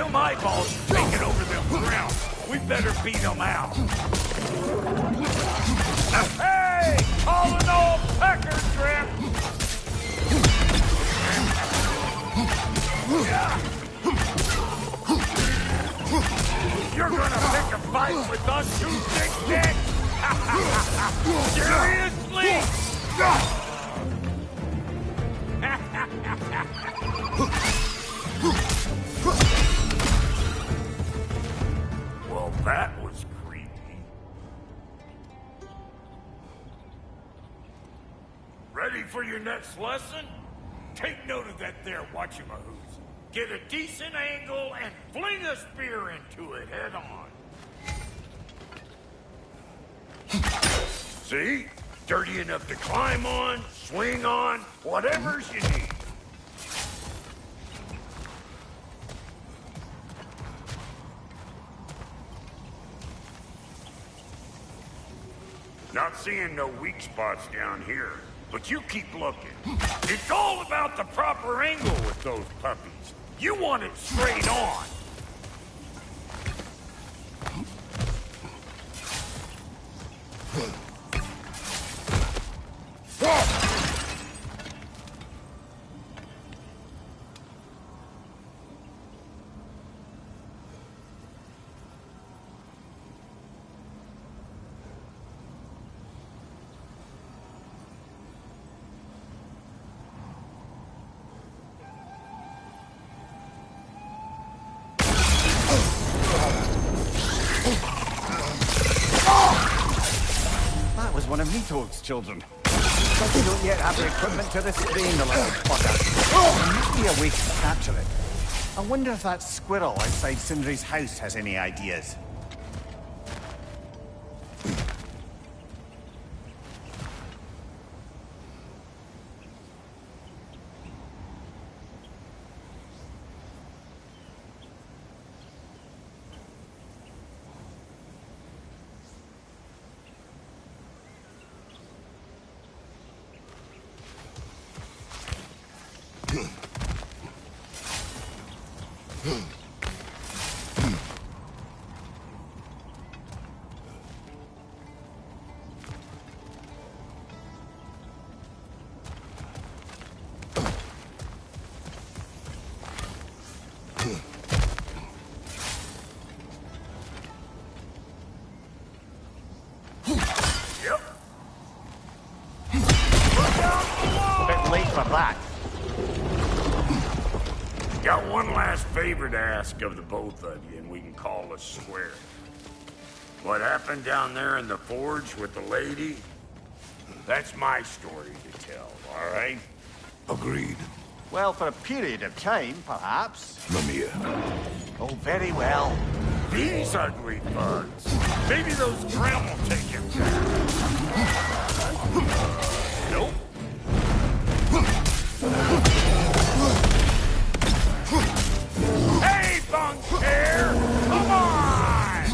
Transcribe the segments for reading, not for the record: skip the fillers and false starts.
Them eyeballs are taking over them ground. We better beat them out. Hey! Calling all pecker trip! You're gonna pick a fight with us two big dicks? Seriously? Well, that was creepy. Ready for your next lesson? Take note of that there whatchamahoos. Get a decent angle and fling a spear into it head on. See? Dirty enough to climb on, swing on, whatever's you need. Not seeing no weak spots down here, but you keep looking. It's all about the proper angle with those puppies. You want it straight on. One of Nito's children. But we don't yet have the equipment to restrain the little fucker. There must be a way to capture it. I wonder if that squirrel outside Sindri's house has any ideas. Got one last favor to ask of the both of you, and we can call us square. What happened down there in the forge with the lady? That's my story to tell, all right? Agreed. Well, for a period of time, perhaps. Mamiya. Oh, very well. These ugly bugs. Maybe those drown will take him down. Nope. Hey, bunk hair! Come on!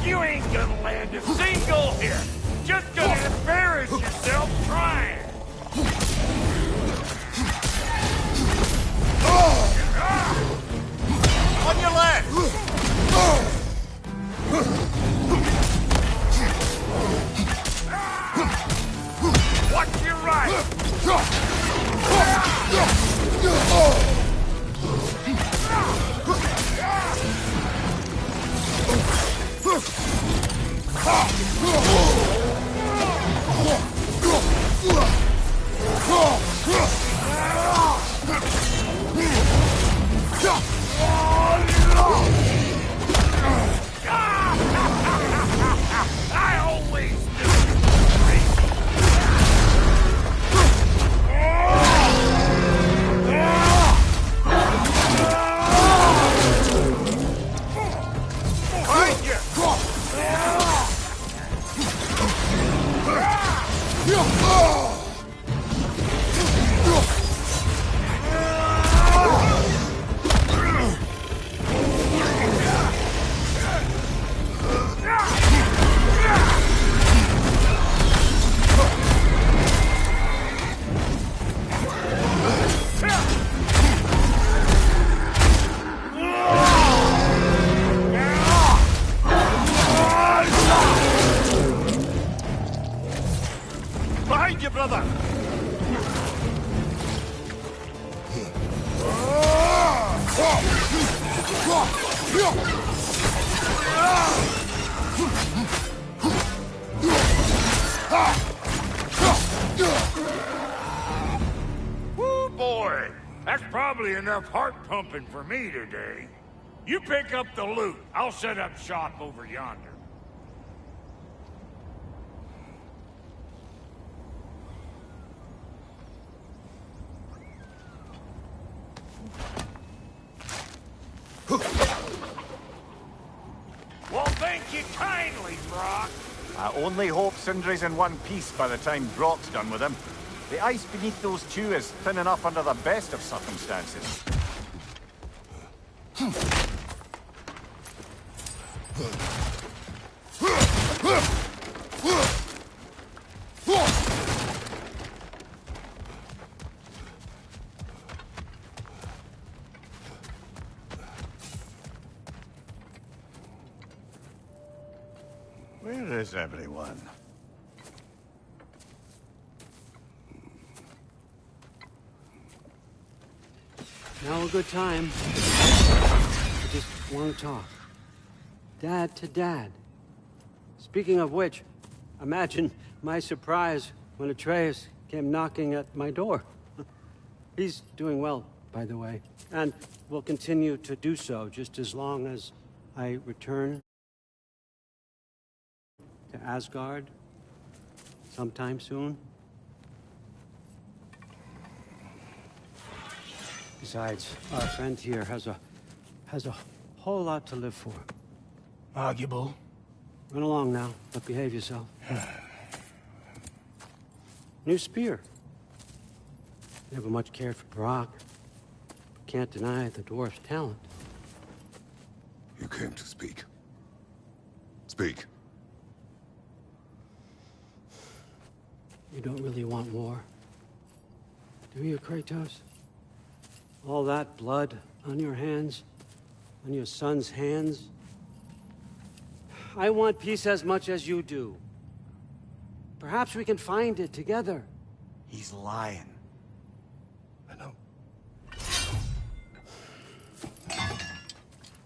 You ain't gonna land a single hit. Just gonna embarrass yourself trying. On your left! Watch your right! I always knew you were crazy. Find you! Woo, boy! That's probably enough heart pumping for me today. You pick up the loot. I'll set up shop over yonder. Well, thank you kindly, Brock. I only hope Sindri's in one piece by the time Brock's done with him. The ice beneath those two is thin enough under the best of circumstances. Where is everyone? Now a good time. I just want to talk. Dad to Dad. Speaking of which, imagine my surprise when Atreus came knocking at my door. He's doing well, by the way, and will continue to do so just as long as I return to Asgard sometime soon. Besides, our friend here has a whole lot to live for. Arguable. Run along now, but behave yourself. New spear. Never much cared for Brock. Can't deny the dwarf's talent. You came to speak. Speak. You don't really want war, do you, Kratos? All that blood on your hands, on your son's hands. I want peace as much as you do. Perhaps we can find it together. He's lying. I know.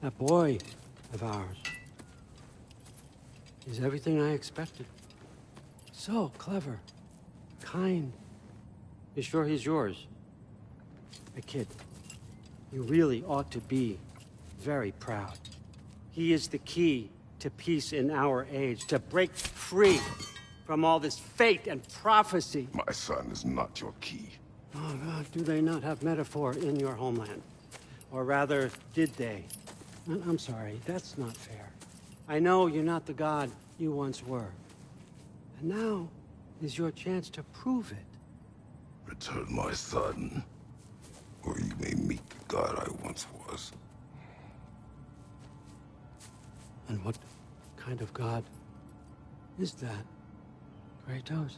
That boy of ours is everything I expected. So clever, kind. You sure he's yours? A kid, you really ought to be very proud. He is the key to peace in our age, to break free from all this fate and prophecy. My son is not your key. Oh, God, do they not have metaphor in your homeland? Or rather, did they? I'm sorry, that's not fair. I know you're not the god you once were. And now is your chance to prove it. Return my son, or you may meet the god I once was. And what kind of god is that, Kratos?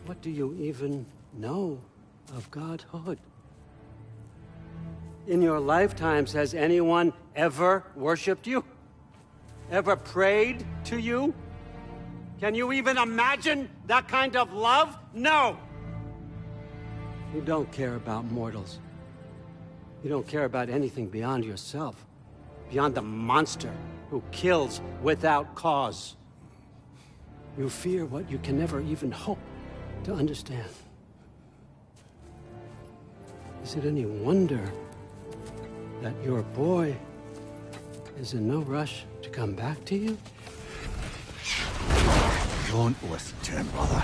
What do you even know of godhood? In your lifetimes, has anyone ever worshipped you? Ever prayed to you? Can you even imagine that kind of love? No! You don't care about mortals. You don't care about anything beyond yourself. Beyond the monster who kills without cause. You fear what you can never even hope to understand. Is it any wonder that your boy is in no rush to come back to you? Don't listen to him, brother.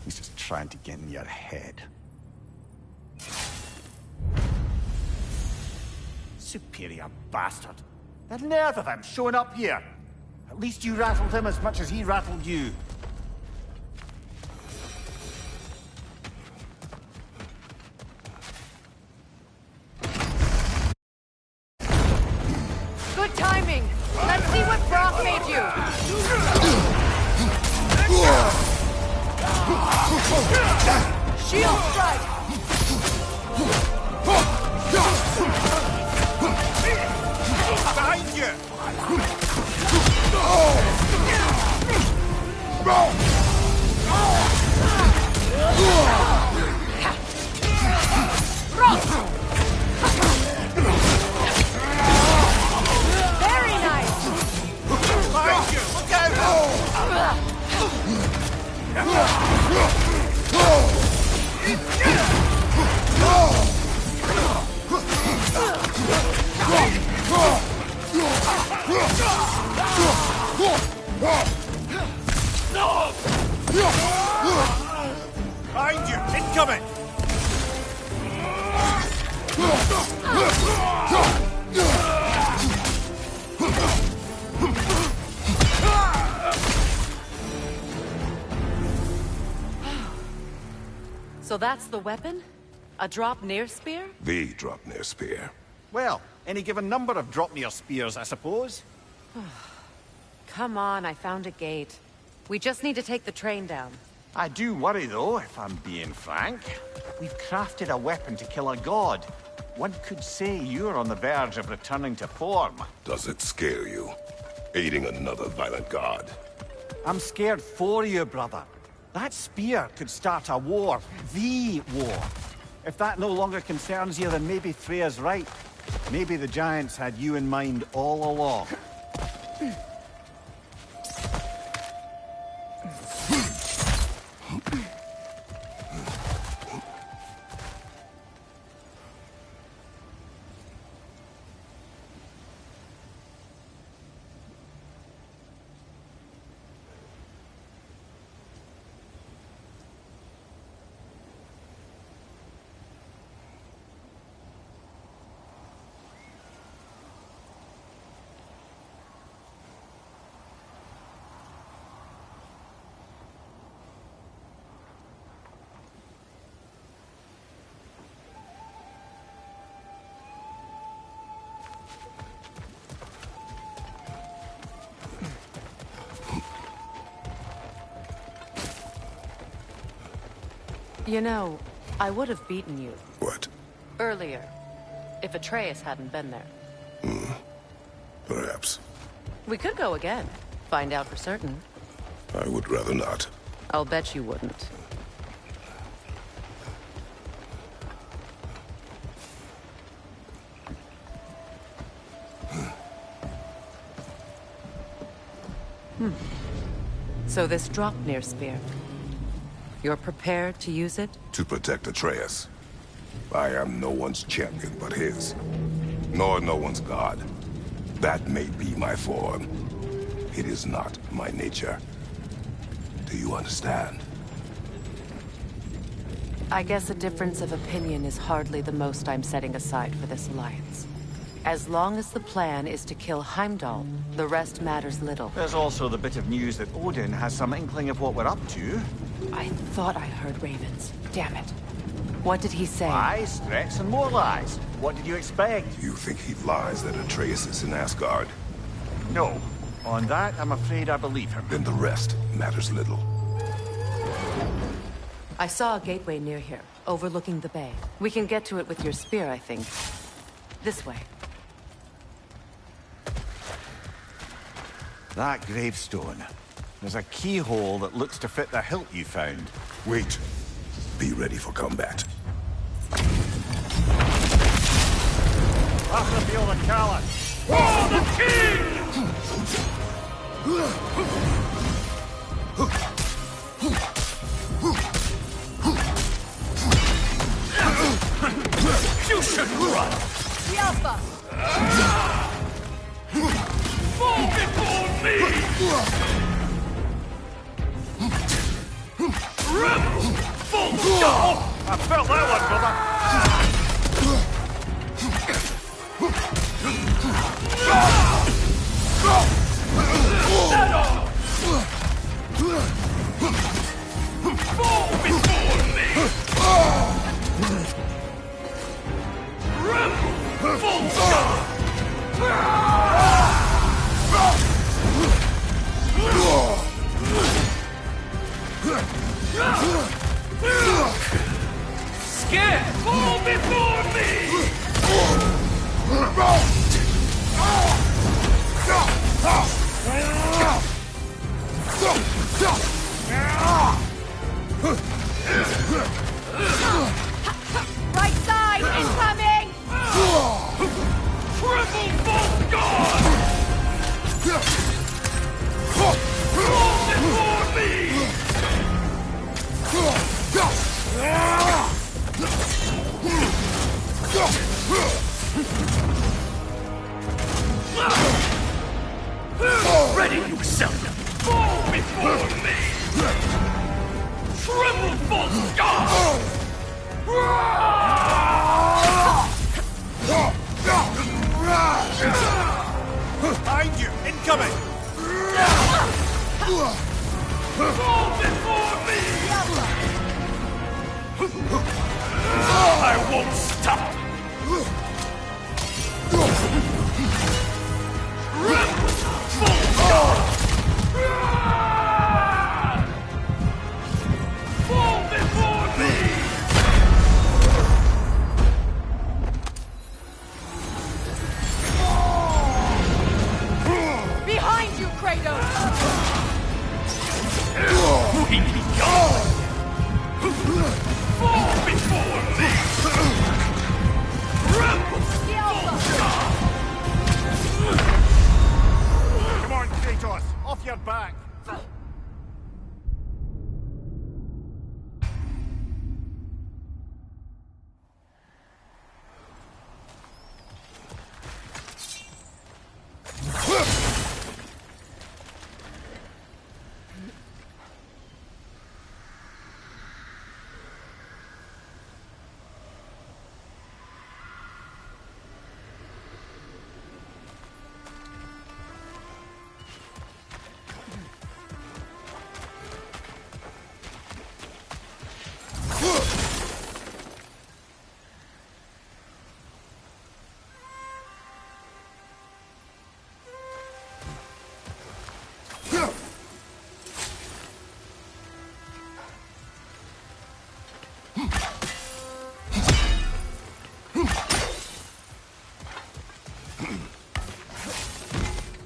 He's just trying to get in your head. Superior bastard. The nerve of him showing up here. At least you rattled him as much as he rattled you. Good timing. Let's see what Brock made you. Shield strike. Behind you! that's the weapon? A drop-near spear? The Dropnir spear. Well, any given number of Dropnir spears, I suppose. Come on, I found a gate. We just need to take the train down. I do worry, though, if I'm being frank. We've crafted a weapon to kill a god. One could say you're on the verge of returning to form. Does it scare you? Aiding another violent god? I'm scared for you, brother. That spear could start a war. The war. If that no longer concerns you, then maybe Freya's right. Maybe the Giants had you in mind all along. You know, I would have beaten you What? earlier, if Atreus hadn't been there. Perhaps. We could go again, find out for certain. I would rather not. I'll bet you wouldn't. So this Dropnir spear, you're prepared to use it? To protect Atreus. I am no one's champion but his. Nor no one's god. That may be my form. It is not my nature. Do you understand? I guess a difference of opinion is hardly the most I'm setting aside for this alliance. As long as the plan is to kill Heimdall, the rest matters little. There's also the bit of news that Odin has some inkling of what we're up to. I thought I heard ravens. Damn it. What did he say? Lies, threats, and more lies. What did you expect? You think he lies that Atreus is in Asgard? No. On that, I'm afraid I believe him. Then the rest matters little. I saw a gateway near here, overlooking the bay. We can get to it with your spear, I think. This way. That gravestone. There's a keyhole that looks to fit the hilt you found. Wait. Be ready for combat. After the Field of Callan. For the king! You should run! The Alpha! Fall before me! Rebel! Full stop! I felt that one, brother. Fall before me! Rebel! Full stop! Scared! Fall before me! Right side, incoming! Triple full guard! Fall before me! Ready yourself! Fall before me! Triple full guard! Behind you! Incoming! Fall before me! I won't stop! Fall before me! Behind you, Kratos! We need God! Fall before me! Come on, Kratos! Off your back!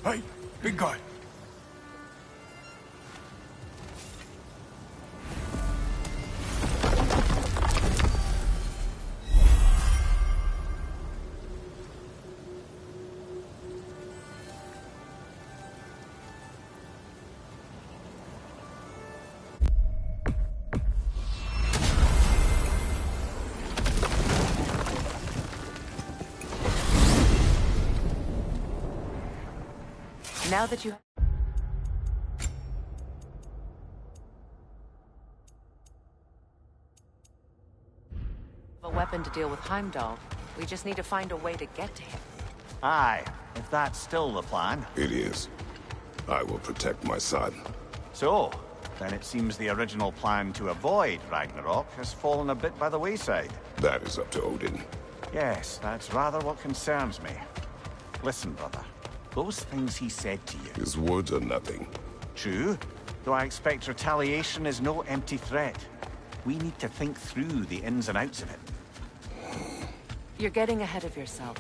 Hey, big guy. Now that you have a weapon to deal with Heimdall, we just need to find a way to get to him. Aye, if that's still the plan. It is. I will protect my son. So, then it seems the original plan to avoid Ragnarok has fallen a bit by the wayside. That is up to Odin. Yes, that's rather what concerns me. Listen, brother. Those things he said to you. His words are nothing. True, though I expect retaliation is no empty threat. We need to think through the ins and outs of it. You're getting ahead of yourself.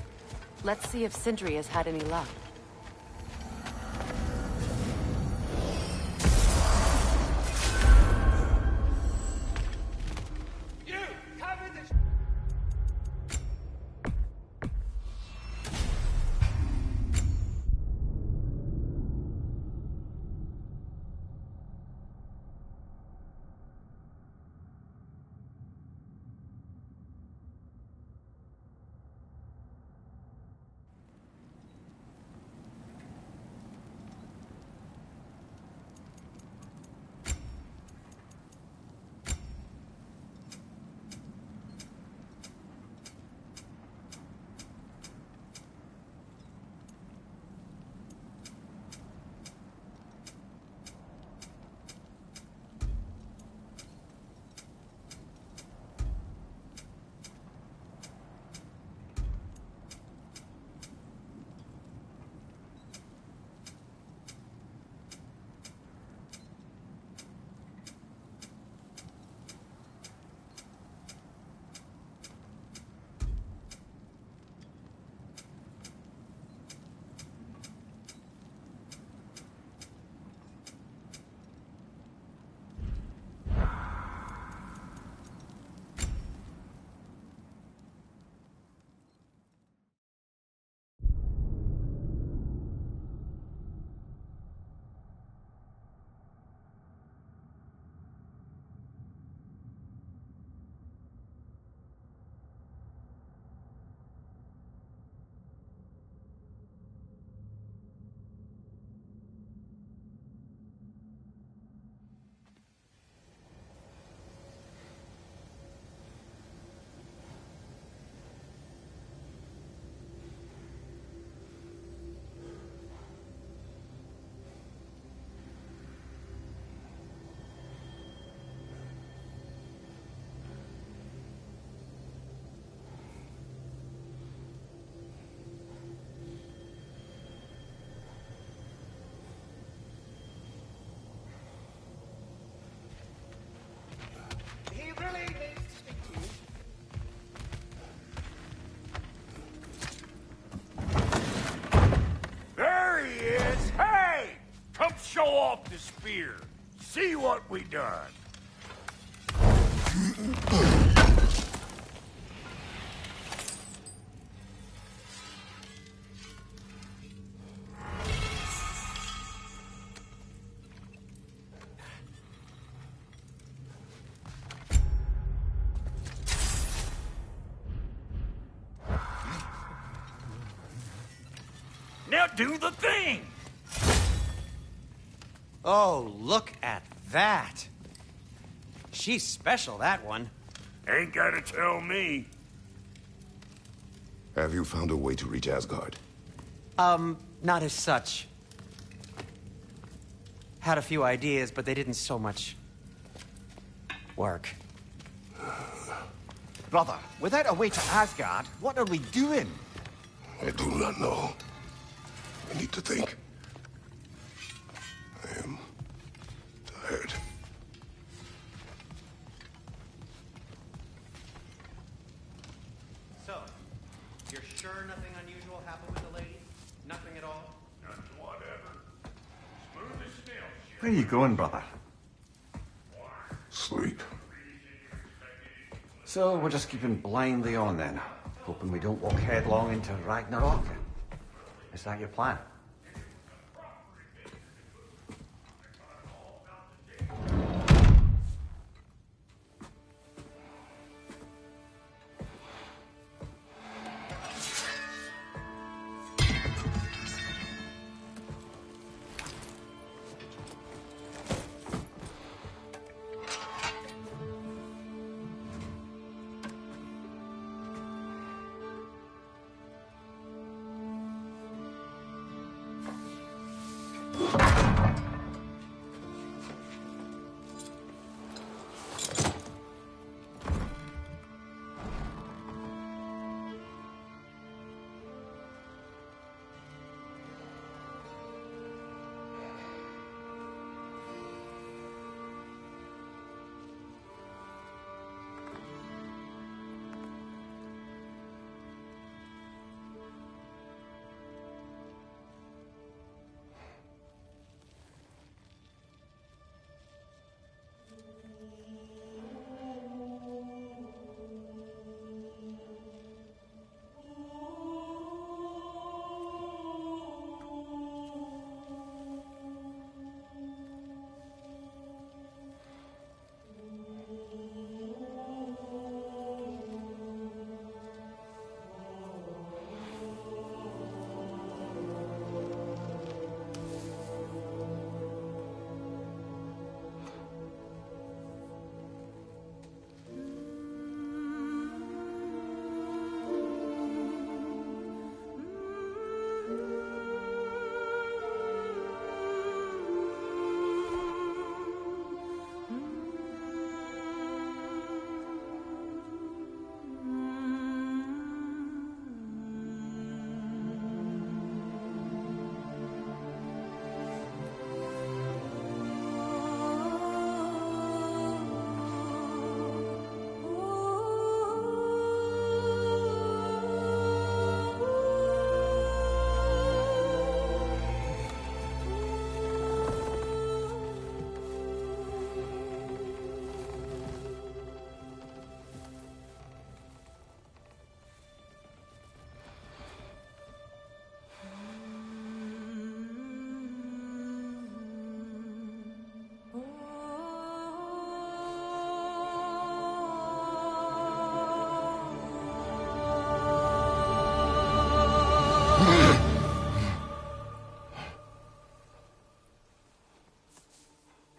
Let's see if Sindri has had any luck. show off the spear. See what we done. Now do the thing! Oh, look at that. She's special, that one. Ain't gotta tell me. Have you found a way to reach Asgard? Not as such. Had a few ideas, but they didn't so much work. Brother, without a way to Asgard, what are we doing? I do not know. I need to think. I am tired. So, you're sure nothing unusual happened with the lady? Nothing at all? None whatever. Smooth as snail shit. Where are you going, brother? Sleep. So we're just keeping blindly on then, hoping we don't walk headlong into Ragnarok. Is that your plan?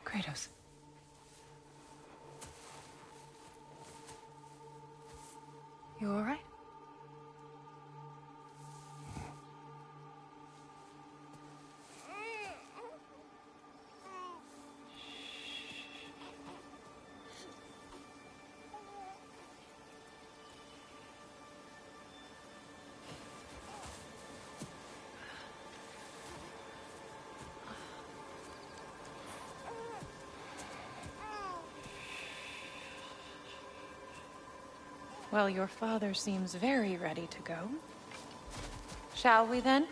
Kratos. You all right? Well, your father seems very ready to go. Shall we then?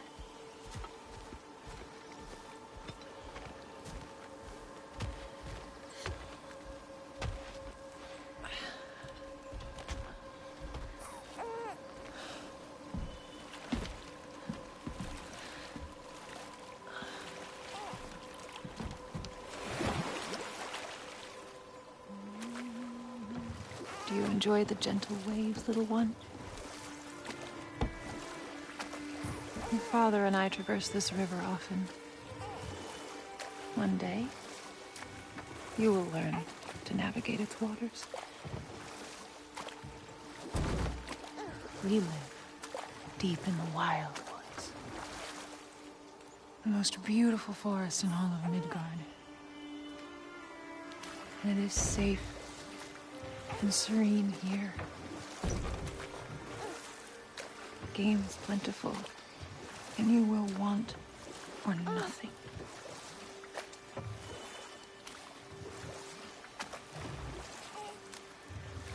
enjoy the gentle waves, little one? Your father and I traverse this river often. One day, you will learn to navigate its waters. We live deep in the wild woods. The most beautiful forest in all of Midgard. And it is safe and serene here. Game is plentiful, and you will want for nothing.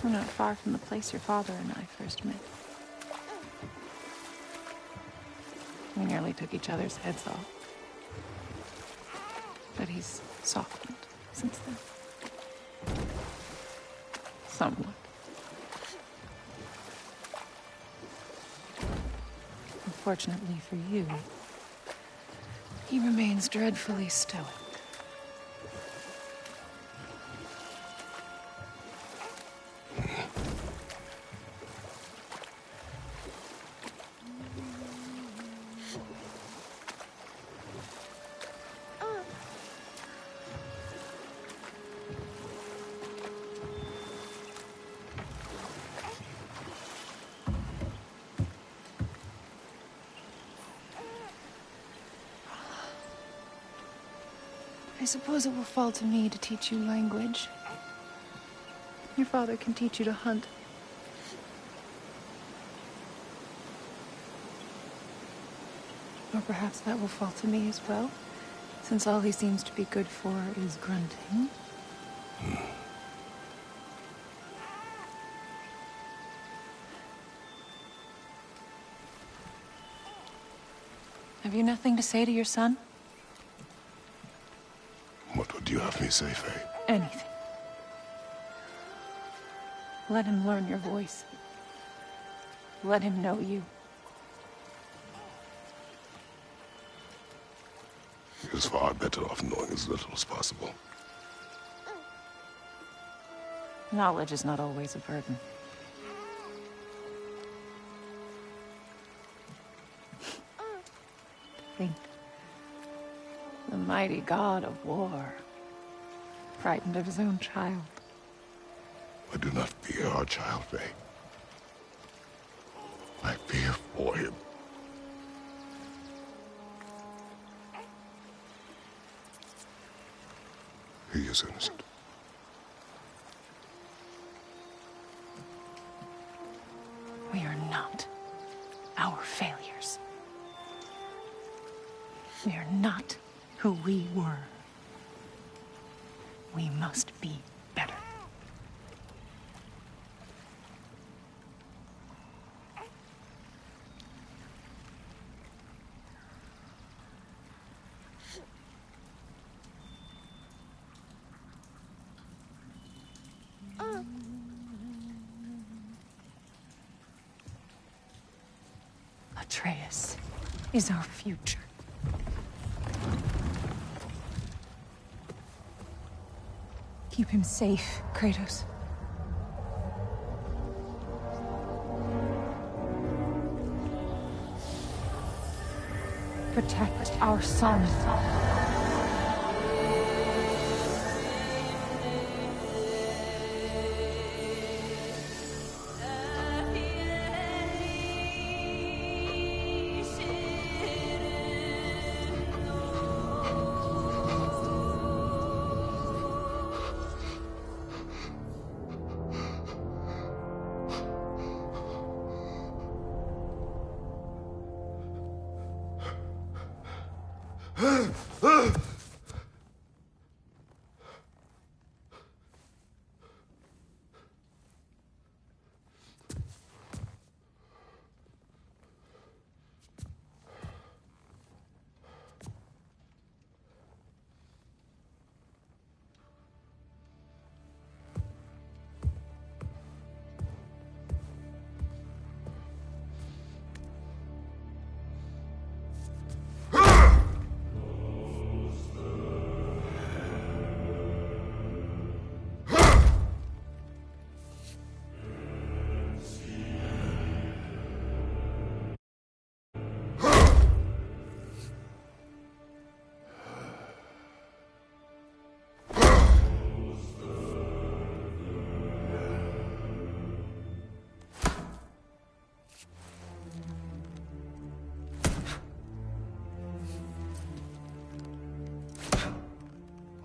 We're not far from the place your father and I first met. We nearly took each other's heads off. But he's softened since then. Somewhat. Unfortunately for you, he remains dreadfully stoic. I suppose it will fall to me to teach you language. Your father can teach you to hunt. Or perhaps that will fall to me as well, since all he seems to be good for is grunting. Have you nothing to say to your son? What would you have me say, Faye? Anything. Let him learn your voice. Let him know you. He is far better off knowing as little as possible. Knowledge is not always a burden. Think. The mighty god of war, frightened of his own child. I do not fear our child, Faye. I fear for him. He is innocent. We are not our failures. We are not who we were. We must be better. Atreus is our future. Keep him safe, Kratos. Protect our son.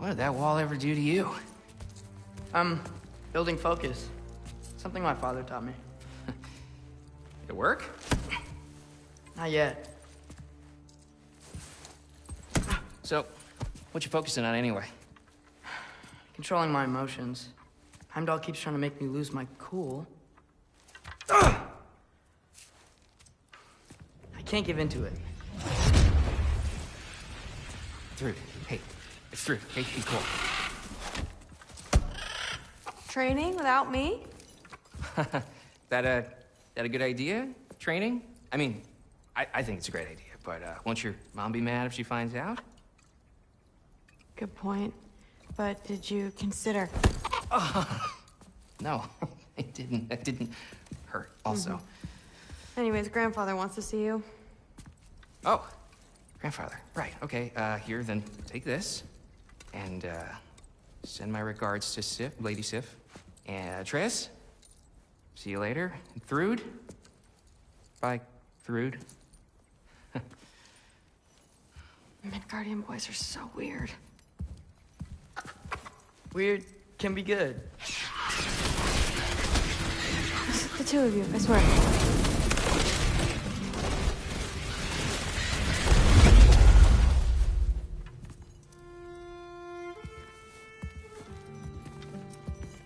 What did that wall ever do to you? Building focus. Something my father taught me. Did it work? Not yet. So, what you focusing on anyway? Controlling my emotions. Heimdall keeps trying to make me lose my cool. I can't give into it. Through. Hey, it's through. Hey, be cool. Training without me? That a good idea? Training? I mean, I think it's a great idea, but won't your mom be mad if she finds out? Good point. But did you consider... No, it didn't. That didn't hurt, also. Anyways, grandfather wants to see you. Oh, grandfather. Right, okay. Here, then take this. And, send my regards to Sif, Lady Sif. And, Triss? See you later. And Thrud? Bye, Thrud. Midgardian boys are so weird. Weird can be good. It's the two of you, I swear.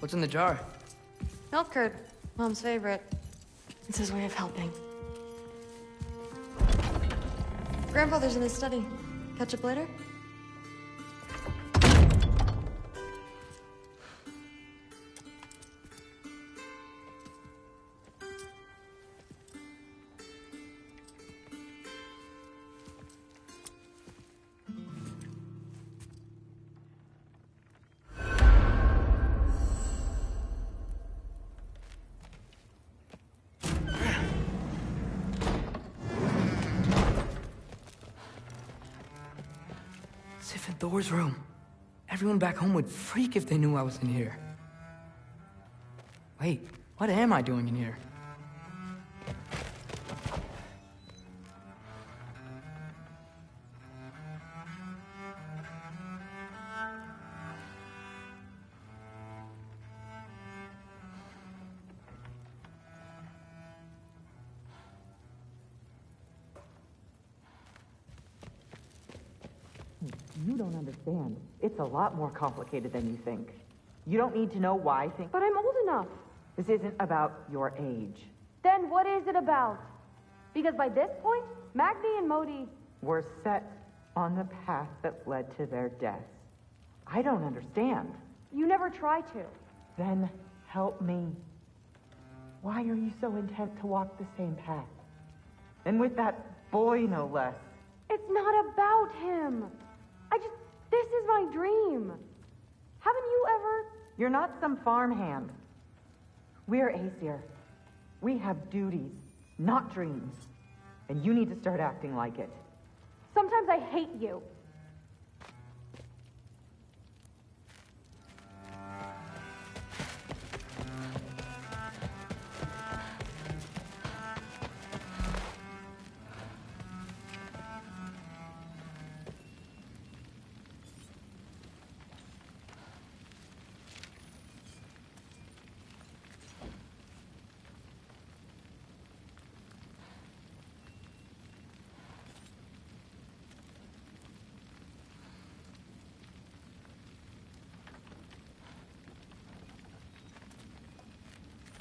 What's in the jar? Milk curd, Mom's favorite. It's his way of helping. Grandfather's in his study. Catch up later? Sif and Thor's room. Everyone back home would freak if they knew I was in here. Wait, what am I doing in here? You don't understand. It's a lot more complicated than you think. You don't need to know why things... But I'm old enough. This isn't about your age. Then what is it about? Because by this point, Magni and Modi... Were set on the path that led to their deaths. I don't understand. You never try to. Then help me. Why are you so intent to walk the same path? And with that boy, no less. It's not about him. This is my dream. Haven't you ever... You're not some farmhand. We're Aesir. We have duties, not dreams. And you need to start acting like it. Sometimes I hate you.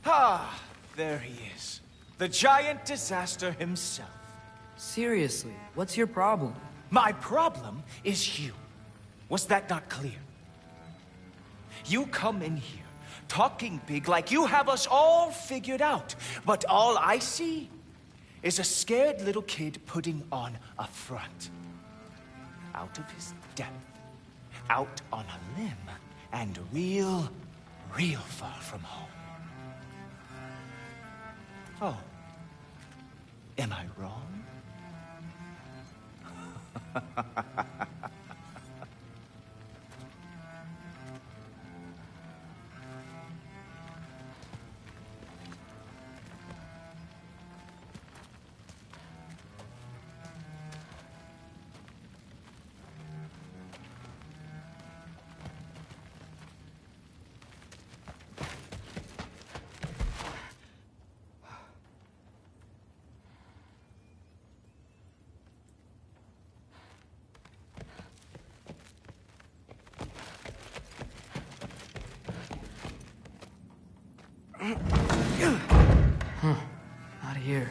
Ah, there he is. The giant disaster himself. Seriously, what's your problem? My problem is you. Was that not clear? You come in here, talking big like you have us all figured out. But all I see is a scared little kid putting on a front. Out of his depth, out on a limb, and real far from home. Oh, am I wrong? Huh. Not here.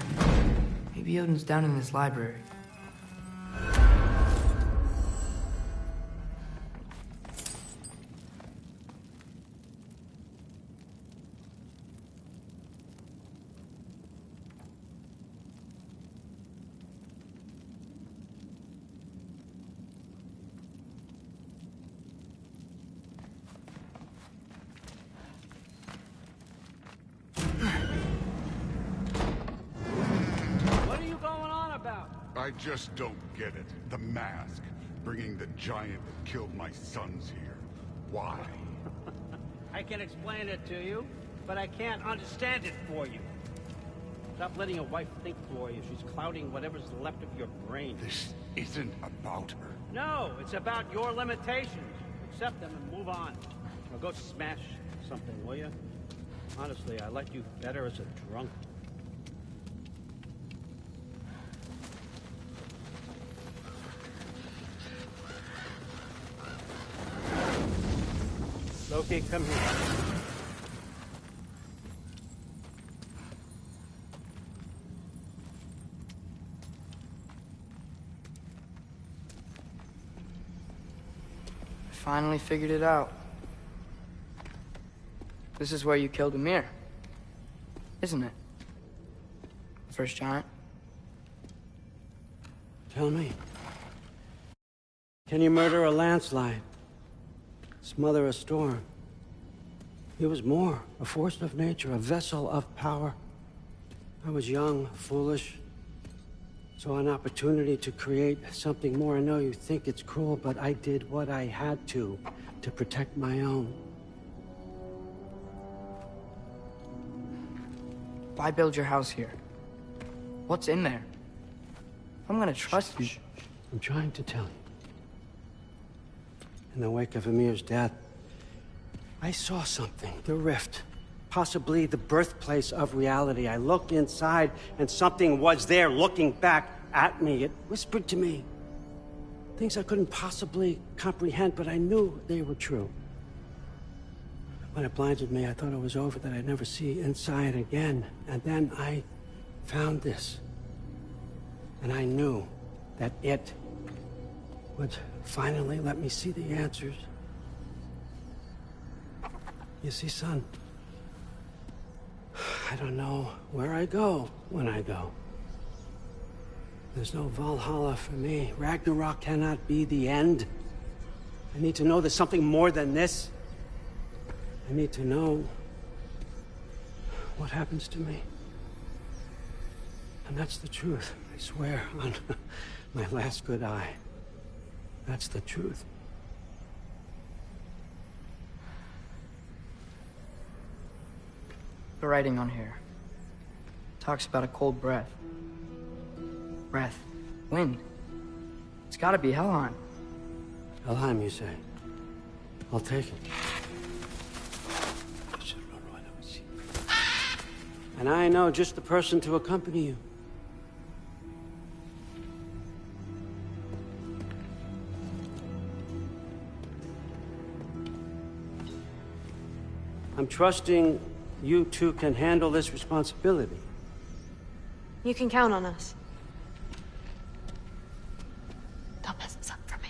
Maybe Odin's down in this library. I just don't get it. The mask. Bringing the giant that killed my sons here. Why? I can explain it to you, but I can't understand it for you. Stop letting your wife think for you. She's clouding whatever's left of your brain. This isn't about her. No, it's about your limitations. Accept them and move on. Or go smash something, will you? Honestly, I liked you better as a drunk. Loki, come here. I finally figured it out. This is where you killed Ymir. Isn't it? The first giant? Tell me. Can you murder a landslide? Smother a storm? He was more, a force of nature, a vessel of power. I was young, foolish, saw an opportunity to create something more. I know you think it's cruel, but I did what I had to protect my own. Why build your house here? What's in there? I'm gonna trust you. I'm trying to tell you. In the wake of Ymir's death, I saw something. The rift. Possibly the birthplace of reality. I looked inside, and something was there looking back at me. It whispered to me things I couldn't possibly comprehend, but I knew they were true. When it blinded me, I thought it was over, that I'd never see inside again. And then I found this. And I knew that it would finally let me see the answers. You see, son, I don't know where I go when I go. There's no Valhalla for me. Ragnarok cannot be the end. I need to know there's something more than this. I need to know what happens to me. And that's the truth, I swear, on my last good eye. That's the truth. The writing on here talks about a cold breath. Breath. Wind. It's gotta be Helheim. Helheim, you say? I'll take it. And I know just the person to accompany you. I'm trusting you two can handle this responsibility. You can count on us. Don't mess this up for me.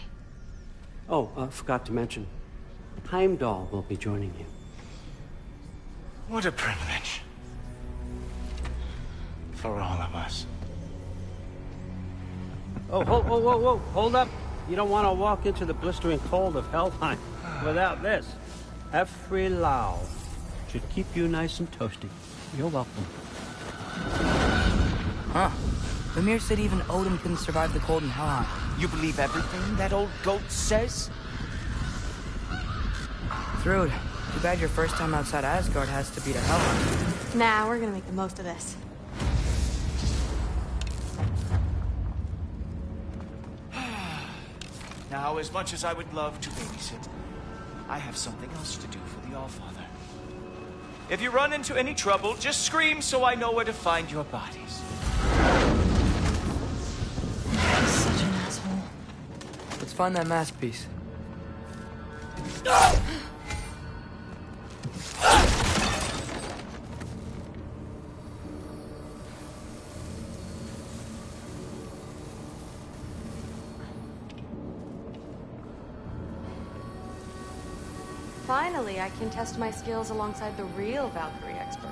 Oh, forgot to mention, Heimdall will be joining you. What a privilege. For all of us. Oh, whoa, hold up. You don't want to walk into the blistering cold of Helheim without this. Every Lao should keep you nice and toasty. You're welcome. Huh. Ymir said even Odin couldn't survive the cold in Helheim. You believe everything that old goat says? Thrud, too bad your first time outside Asgard has to be to Helheim. Nah, we're gonna make the most of this. Now, as much as I would love to babysit, I have something else to do for the Allfather. If you run into any trouble, just scream so I know where to find your bodies. He's such an asshole. Let's find that masterpiece. Finally, I can test my skills alongside the real Valkyrie expert.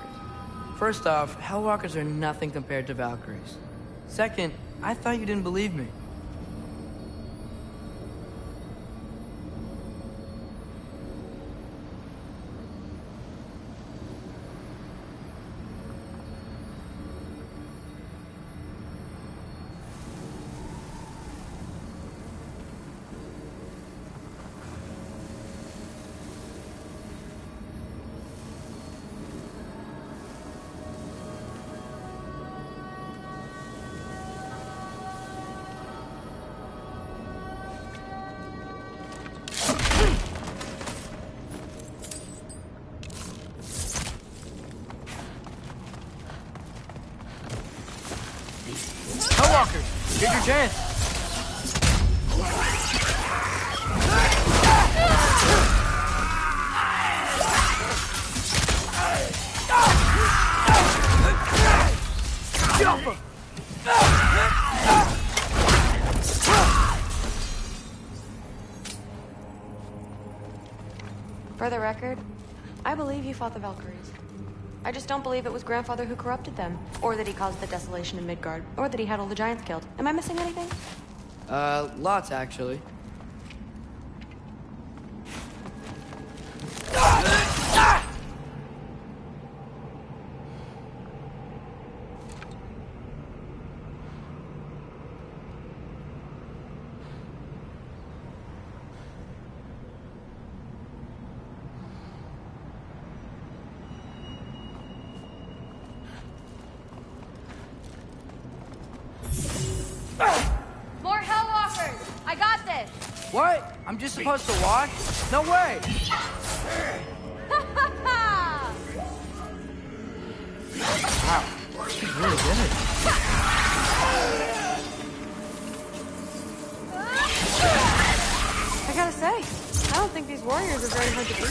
First off, Hellwalkers are nothing compared to Valkyries. Second, I thought you didn't believe me. Hellwalkers, here's your chance. Jump him! For the record, I believe you fought the Valkyries. I just don't believe it was Grandfather who corrupted them, or that he caused the desolation in Midgard, or that he had all the giants killed. Am I missing anything? Lots, actually. More Hellwalkers! I got this! What? I'm just supposed to watch? No way! Wow, she's really good. I gotta say, I don't think these warriors are very hard to beat.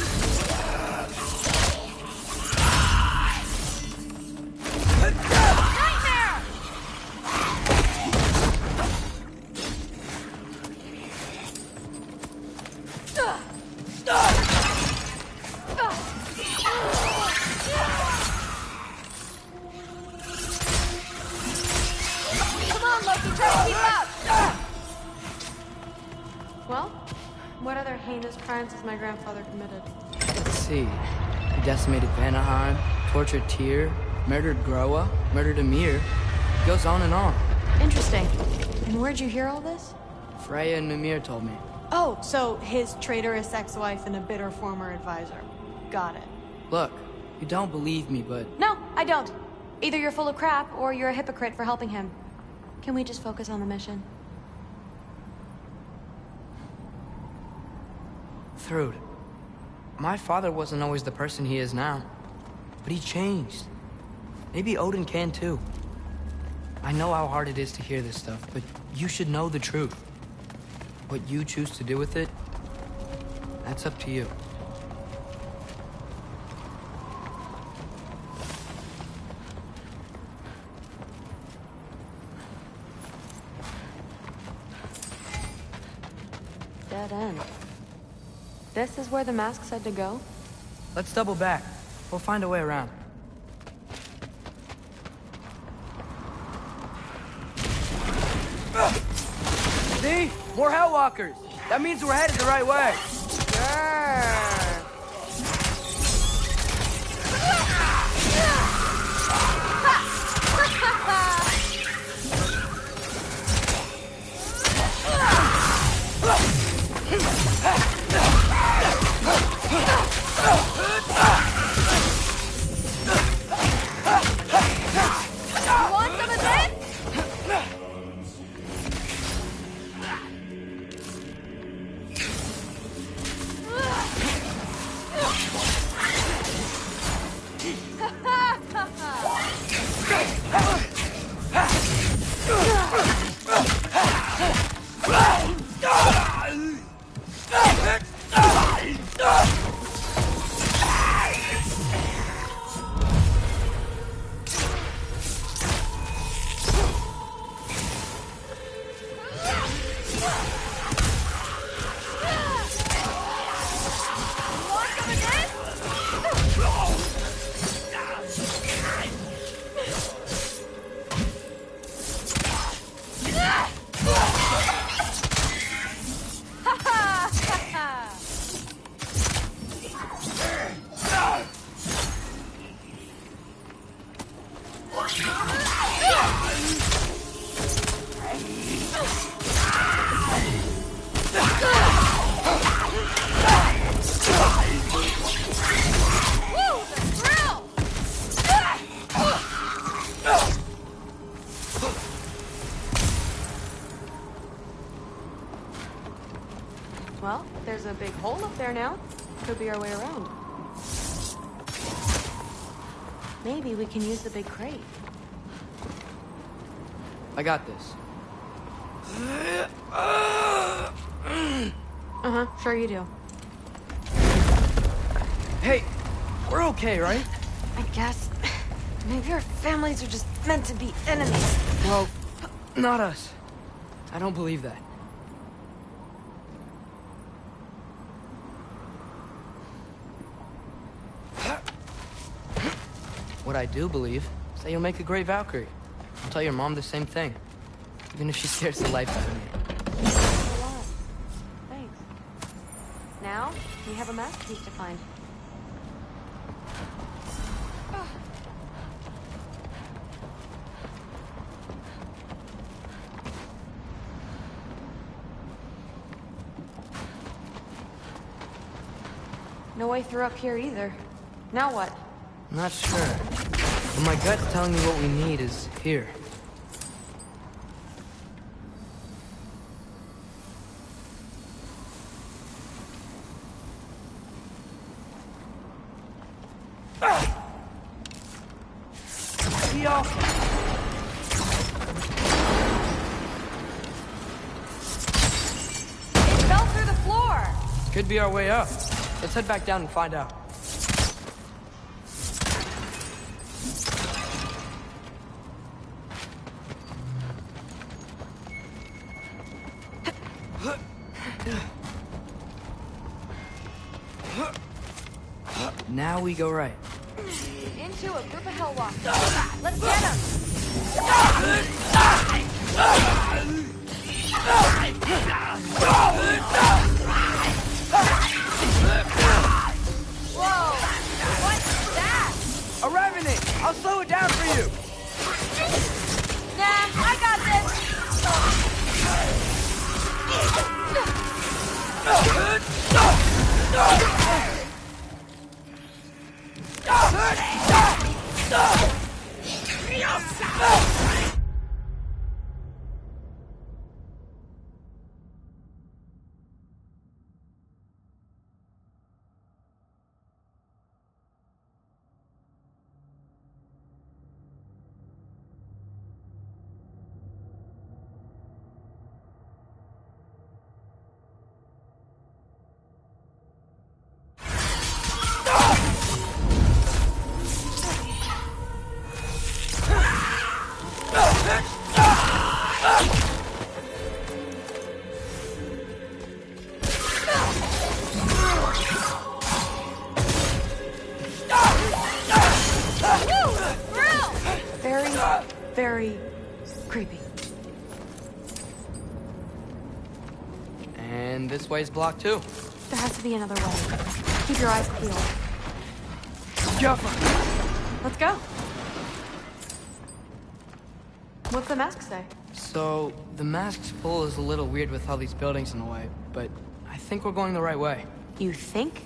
Well, what other heinous crimes has my grandfather committed? Let's see. He decimated Vanaheim, tortured Tyr, murdered Groa, murdered Ymir. It goes on and on. Interesting. And where'd you hear all this? Freya and Mimir told me. Oh, so his traitorous ex-wife and a bitter former advisor. Got it. Look, you don't believe me, but... No, I don't. Either you're full of crap, or you're a hypocrite for helping him. Can we just focus on the mission? Thrud, my father wasn't always the person he is now. But he changed. Maybe Odin can too. I know how hard it is to hear this stuff, but you should know the truth. What you choose to do with it, that's up to you. Dead end. This is where the mask said to go? Let's double back. We'll find a way around. See? More Hellwalkers! That means we're headed the right way! You want some of this? Well, there's a big hole up there now. Could be our way around. Maybe we can use the big crate. I got this. Uh-huh, sure you do. Hey, we're okay, right? I guess. Maybe our families are just meant to be enemies. Well, not us. I don't believe that. What I do believe is that you'll make a great Valkyrie. I'll tell your mom the same thing. Even if she scares the life out of me. Thanks a lot. Thanks. Now, we have a masterpiece to find. No way through up here either. Now what? Not sure. But my gut's telling me what we need is here. It fell through the floor! Could be our way up. Let's head back down and find out. Now we go right. Into a group of hellwalkers. Let's get them! Whoa! What's that? A revenant! I'll slow it down for you! Nah, I got Very creepy. And this way's blocked too. There has to be another way. Keep your eyes peeled. Let's go. What's the mask say? So, the mask's pull is a little weird with all these buildings in the way, but I think we're going the right way. You think?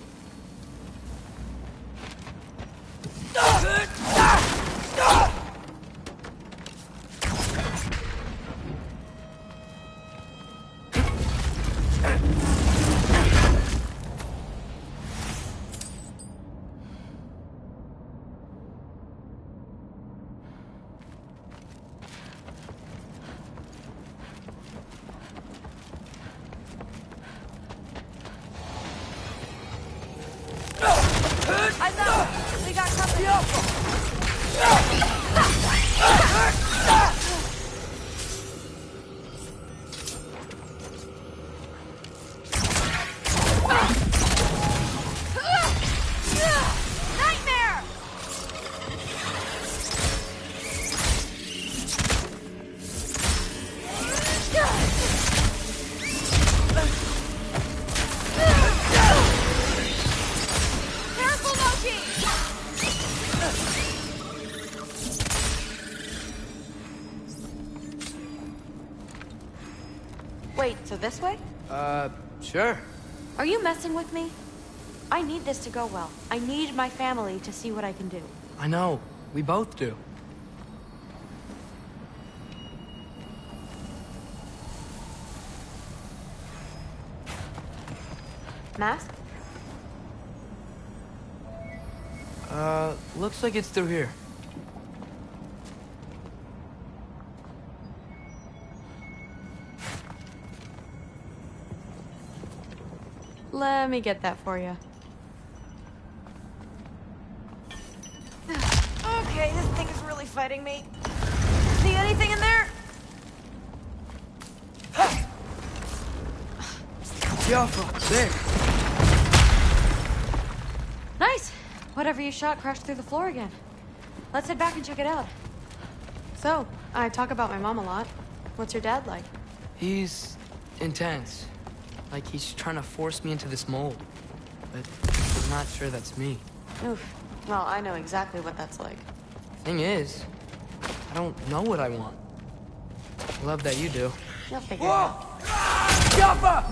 We got company. Nightmare! Careful, Loki! Wait, so this way? Sure. Are you messing with me? I need this to go well. I need my family to see what I can do. I know. We both do. Mask? Looks like it's through here. Let me get that for you. Okay, this thing is really fighting me. See anything in there? Jaffa, there. Nice! Whatever you shot crashed through the floor again. Let's head back and check it out. So, I talk about my mom a lot. What's your dad like? He's intense. Like he's trying to force me into this mold. But I'm not sure that's me. Oof. Well, I know exactly what that's like. Thing is, I don't know what I want. Love that you do. You'll figure it out. Jaffa!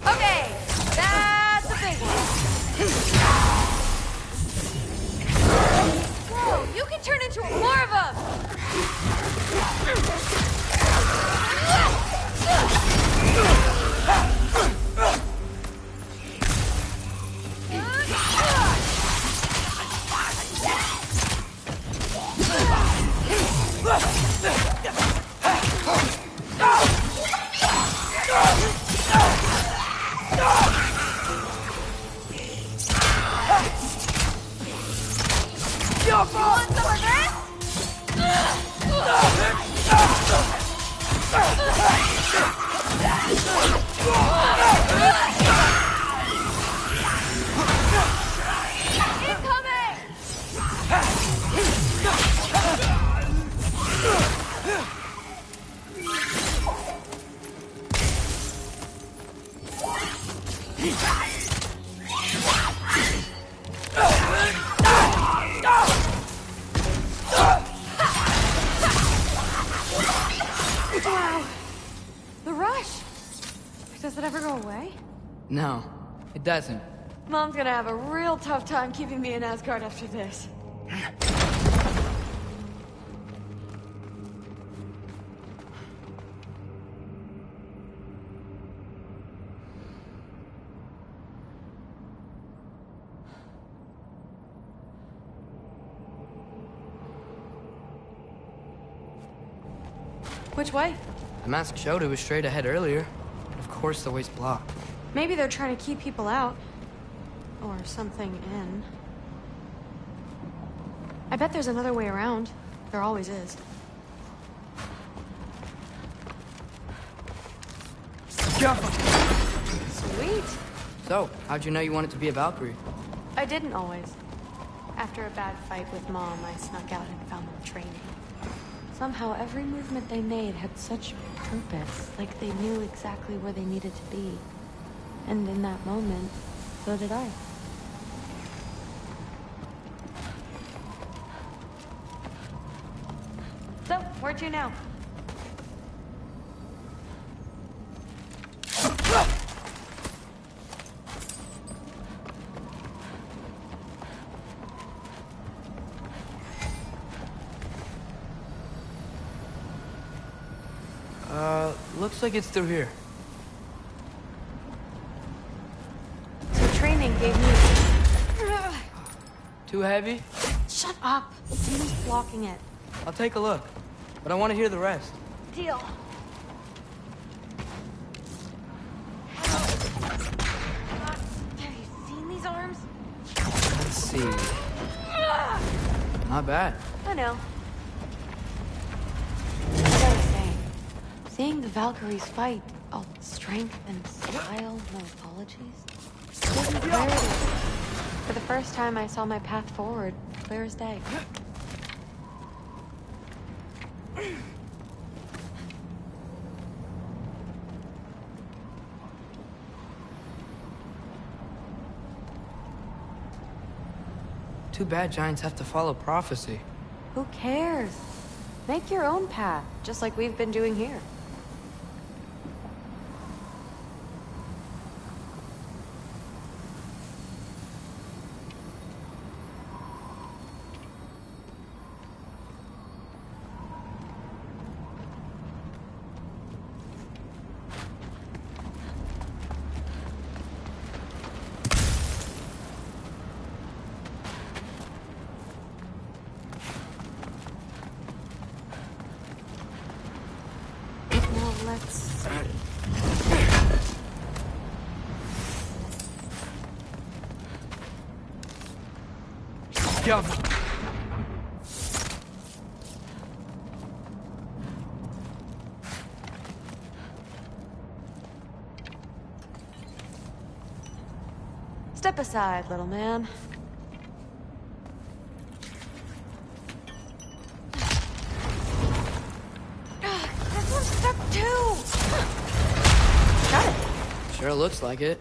Okay, that's a big one. Whoa, you can turn into more of them! You want some of Wow. The rush. Does it ever go away? No, it doesn't. Mom's gonna have a real tough time keeping me in Asgard after this. Which way? The mask showed it was straight ahead earlier. But of course the way's blocked. Maybe they're trying to keep people out. Or something in. I bet there's another way around. There always is. Sweet. So, how'd you know you wanted to be a Valkyrie? I didn't always. After a bad fight with Mom, I snuck out and found them training. Somehow, every movement they made had such purpose, like they knew exactly where they needed to be. And in that moment, so did I. So, where to now? Looks like it's through here. So training gave me... Too heavy? Shut up! Something's blocking it. I'll take a look, but I want to hear the rest. Deal. Have you seen these arms? Let's see. Not bad. I know. As I was saying, seeing the Valkyries fight, all strength and style, no apologies, gives me clarity. For the first time, I saw my path forward, clear as day. Too bad giants have to follow prophecy. Who cares? Make your own path, just like we've been doing here. Let's see. Step aside, little man. This one's stuck too! Got it. Sure looks like it.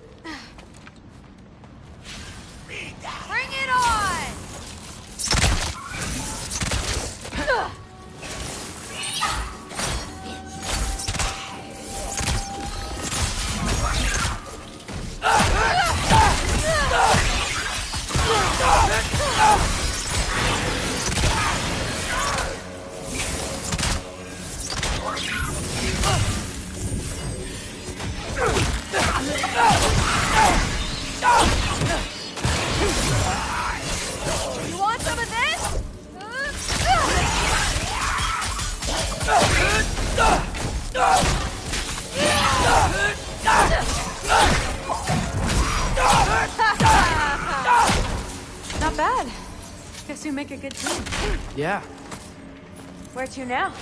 Bring it on! You want some of this? Not bad. Guess you make a good team. Yeah. Where to now?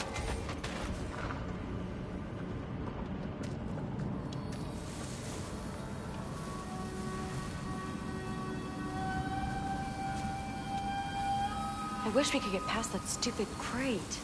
I wish we could get past that stupid crate.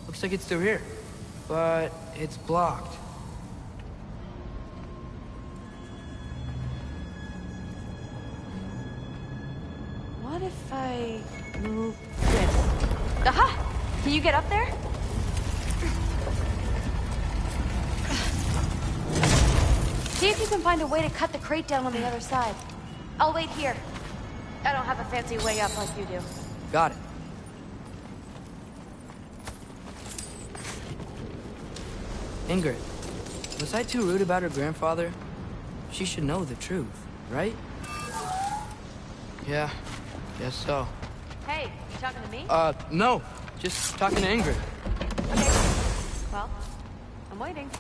Looks like it's through here, but it's blocked. What if I move this? Aha! Can you get up there? See if you can find a way to cut the crate down on the other side. I'll wait here. I don't have a fancy way up like you do. Got it. Ingrid, was I too rude about her grandfather? She should know the truth, right? Yeah, guess so. Hey, you talking to me? No. Just talking to Ingrid. Okay. Well, I'm waiting.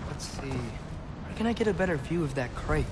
Let's see. Where can I get a better view of that crate?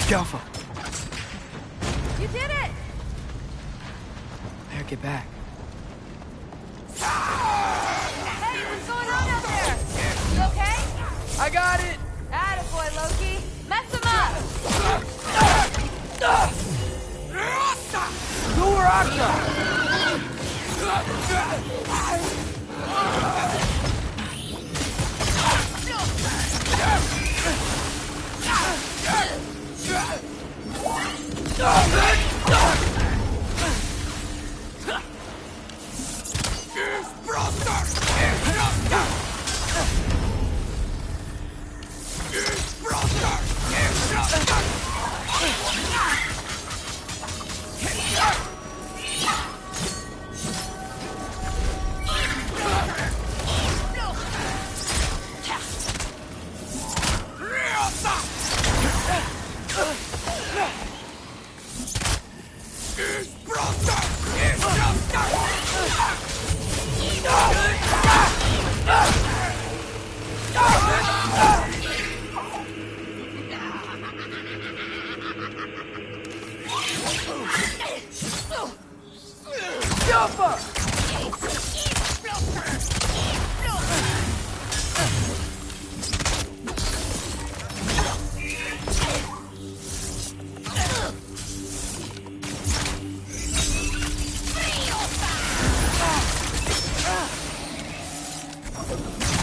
Careful. You did it! Better get back. Hey, what's going on out there? You okay?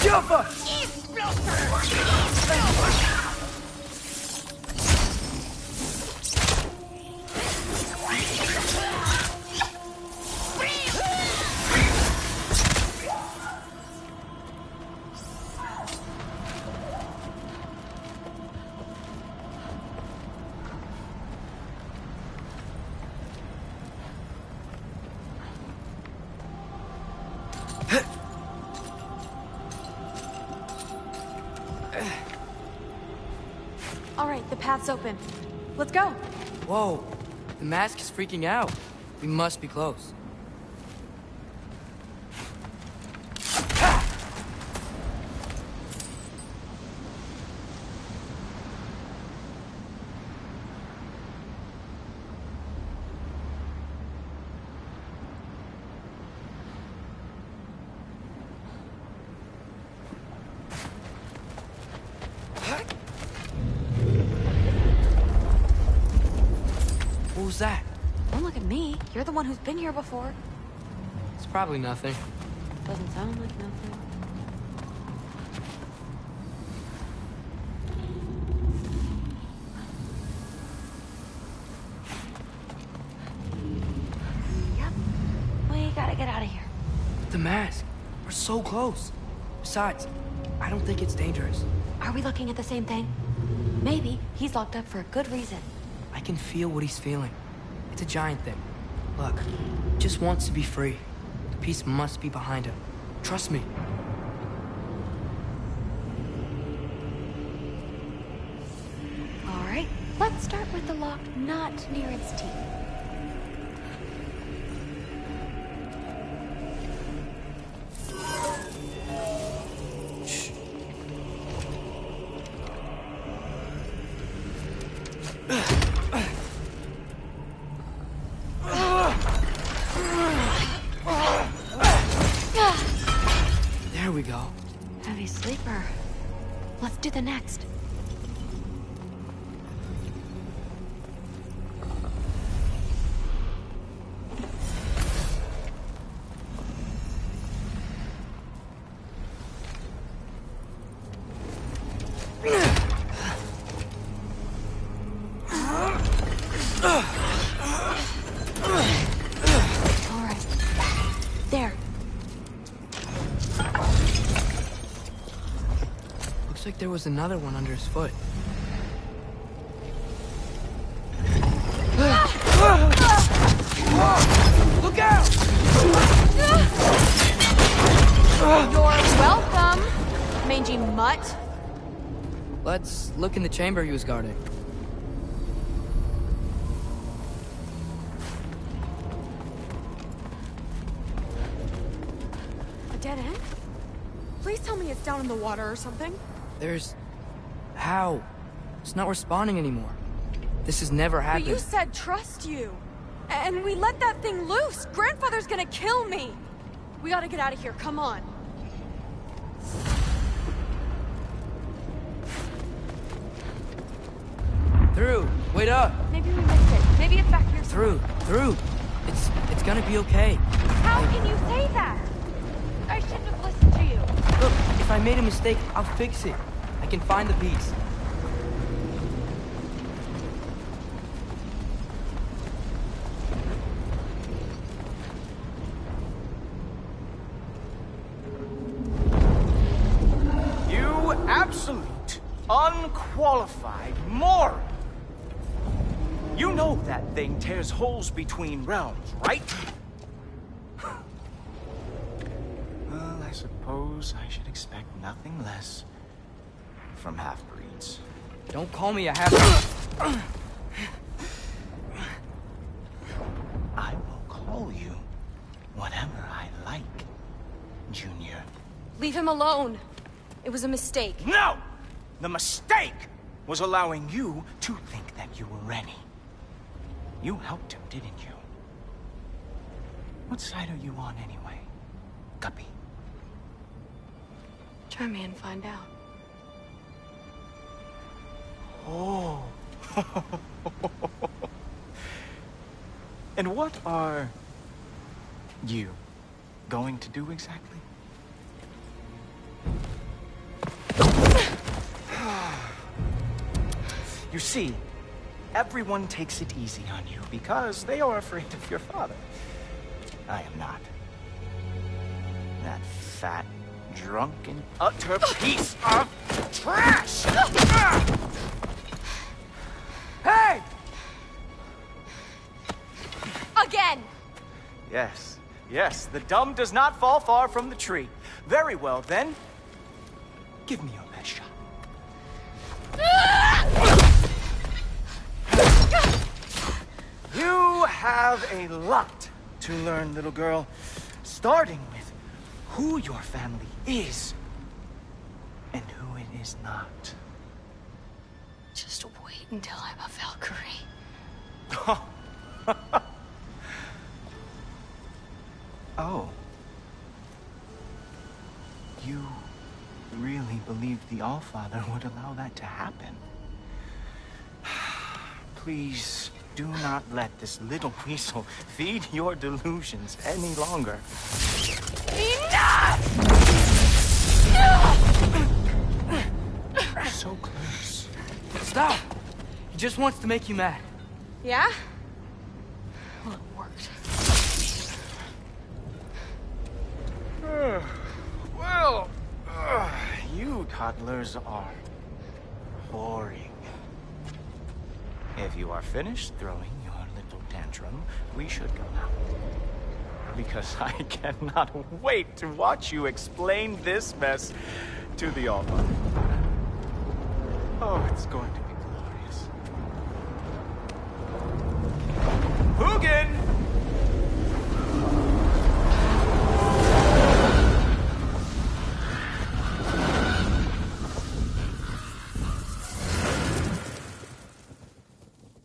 Jumper! All right, the path's open. Let's go. Whoa, the mask is freaking out. We must be close. What was that? Don't look at me. You're the one who's been here before. It's probably nothing. Doesn't sound like nothing. Yep. We gotta get out of here. The mask. We're so close. Besides, I don't think it's dangerous. Are we looking at the same thing? Maybe he's locked up for a good reason. I can feel what he's feeling. It's a giant thing. Look, he just wants to be free. The peace must be behind him. Trust me. All right, let's start with the lock not near its teeth. There we go. Heavy sleeper. Let's do the next. All right. There. Looks like there was another one under his foot. Look out! You're welcome, mangy mutt. Let's look in the chamber he was guarding. A dead end? Please tell me it's down in the water or something. There's... How? It's not responding anymore. This has never happened. But you said trust you. And we let that thing loose. Grandfather's gonna kill me. We gotta get out of here, come on. Through! Wait up! Maybe we missed it. Maybe it's back here. Through! It's gonna be okay. How can you say that? I shouldn't have listened to you. Look, if I made a mistake, I'll fix it. I can find the piece. You absolute, unqualified moron! You know that thing tears holes between realms, right? Well, I suppose I should expect nothing less from half-breeds. Don't call me a half... I will call you whatever I like, Junior. Leave him alone. It was a mistake. No! The mistake was allowing you to think that you were ready. You helped him, didn't you? What side are you on anyway, Guppy? Try me and find out. Oh. And what are you going to do exactly? You see, everyone takes it easy on you because they are afraid of your father. I am not. That fat, drunken, utter piece of trash! Hey! Again! Yes, yes, the dumb does not fall far from the tree. Very well, then. Give me your best shot. You have a lot to learn, little girl. Starting with who your family is and who it is not. Just wait until I'm a Valkyrie. Oh. You really believed the Allfather would allow that to happen? Please do not let this little weasel feed your delusions any longer. Enough! So close. Stop! He just wants to make you mad. Yeah? Well, it worked. Well, you toddlers are boring. If you are finished throwing your little tantrum, we should go now. Because I cannot wait to watch you explain this mess to the Allfather. Oh, it's going to be glorious. Hugin!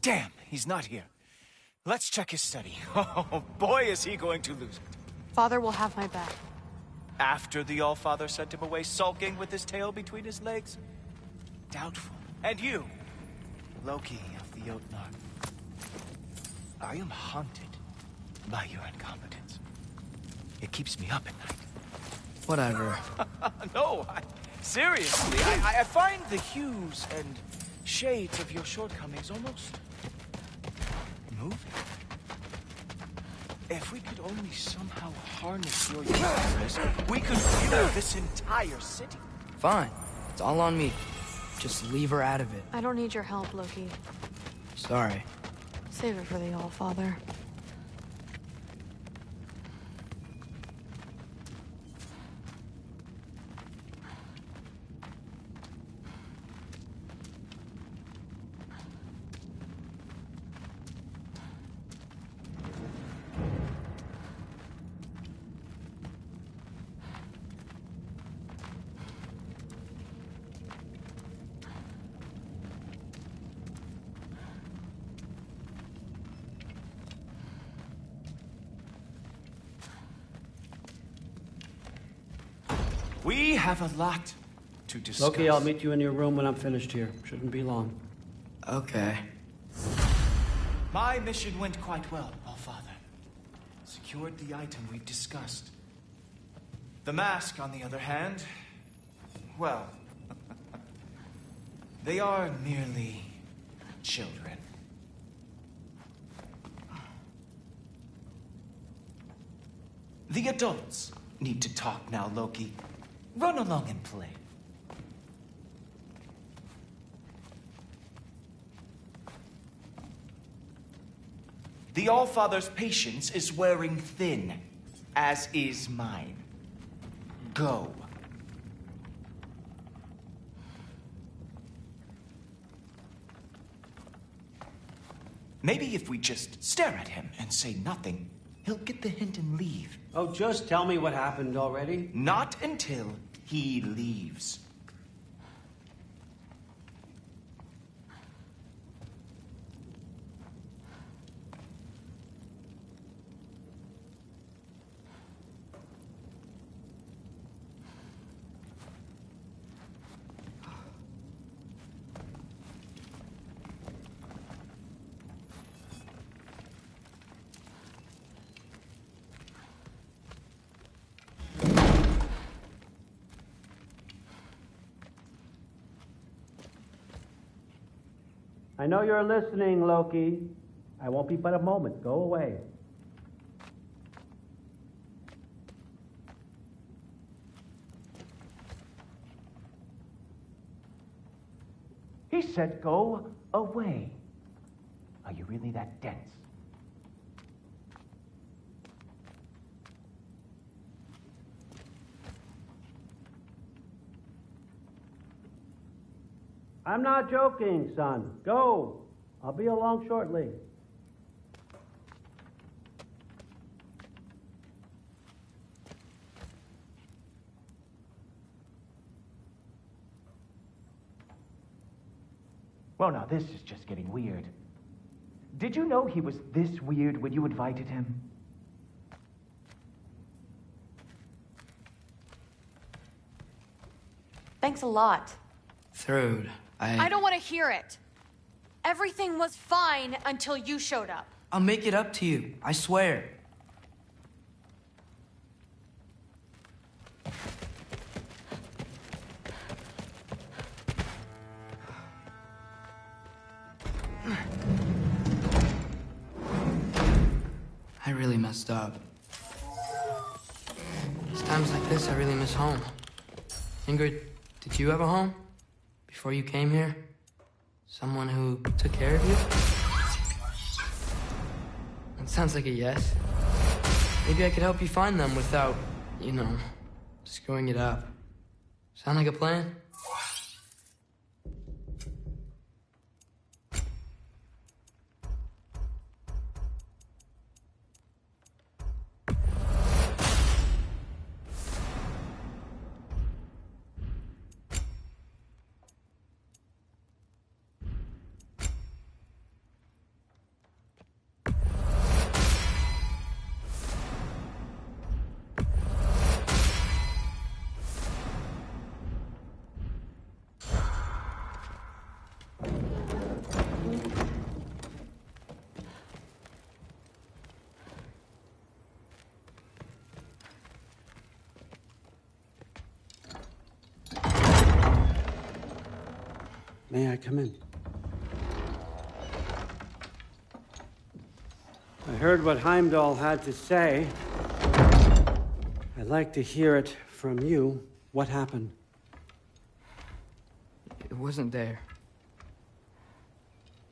Damn, he's not here. Let's check his study. Oh, boy, is he going to lose it. Father will have my back. After the Allfather sent him away sulking with his tail between his legs? Doubtful. And you, Loki of the Jotnar. I am haunted by your incompetence. It keeps me up at night. Whatever. No, seriously, I find the hues and shades of your shortcomings almost moving. If we could only somehow harness your universe, we could fuel this entire city. Fine. It's all on me. Just leave her out of it. I don't need your help, Loki. Sorry. Save it for the Allfather. We have a lot to discuss. Loki, I'll meet you in your room when I'm finished here. Shouldn't be long. Okay. My mission went quite well, Allfather. Secured the item we've discussed. The mask, on the other hand, well, they are merely children. The adults need to talk now, Loki. Run along and play. The Allfather's patience is wearing thin, as is mine. Go. Maybe if we just stare at him and say nothing, he'll get the hint and leave. Oh, just tell me what happened already. Not until he leaves. I know you're listening, Loki. I won't be but a moment. Go away. He said go away. Are you really that dense? I'm not joking, son. Go. I'll be along shortly. Well, now this is just getting weird. Did you know he was this weird when you invited him? Thanks a lot. Thrud, I don't want to hear it. Everything was fine until you showed up. I'll make it up to you. I swear. I really messed up. It's times like this I really miss home. Ingrid, did you have a home? Before you came here? Someone who took care of you? That sounds like a yes. Maybe I could help you find them without, screwing it up. Sound like a plan? May I come in? I heard what Heimdall had to say. I'd like to hear it from you. What happened? It wasn't there.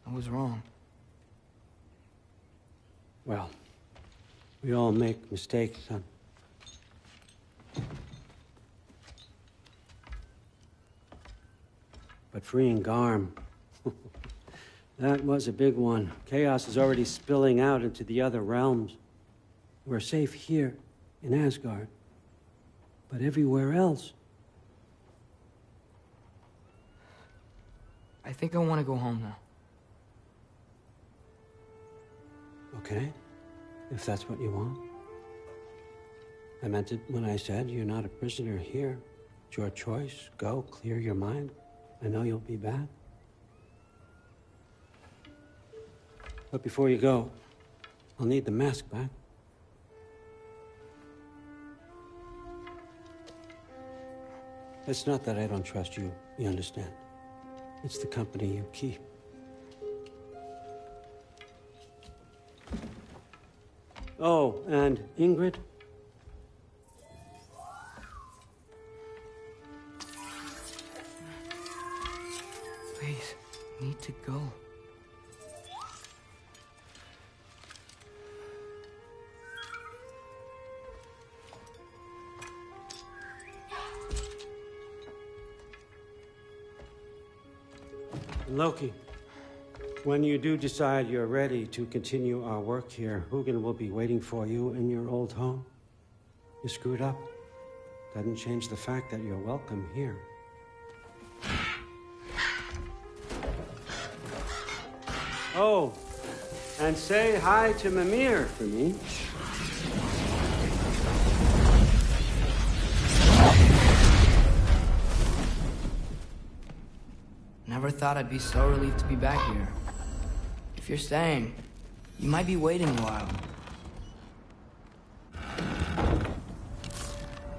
I was wrong. Well, we all make mistakes, son. But freeing Garm, that was a big one. Chaos is already spilling out into the other realms. We're safe here in Asgard, but everywhere else. I think I want to go home now. Okay, if that's what you want. I meant it when I said you're not a prisoner here. It's your choice. Go, clear your mind. I know you'll be back. But before you go, I'll need the mask back. It's not that I don't trust you, you understand? It's the company you keep. Oh, and Ingrid? Please, need to go. Loki, when you do decide you're ready to continue our work here, Hugin will be waiting for you in your old home. You screwed up. Doesn't change the fact that you're welcome here. Oh, and say hi to Mimir for me. Never thought I'd be so relieved to be back here. If you're staying, you might be waiting a while.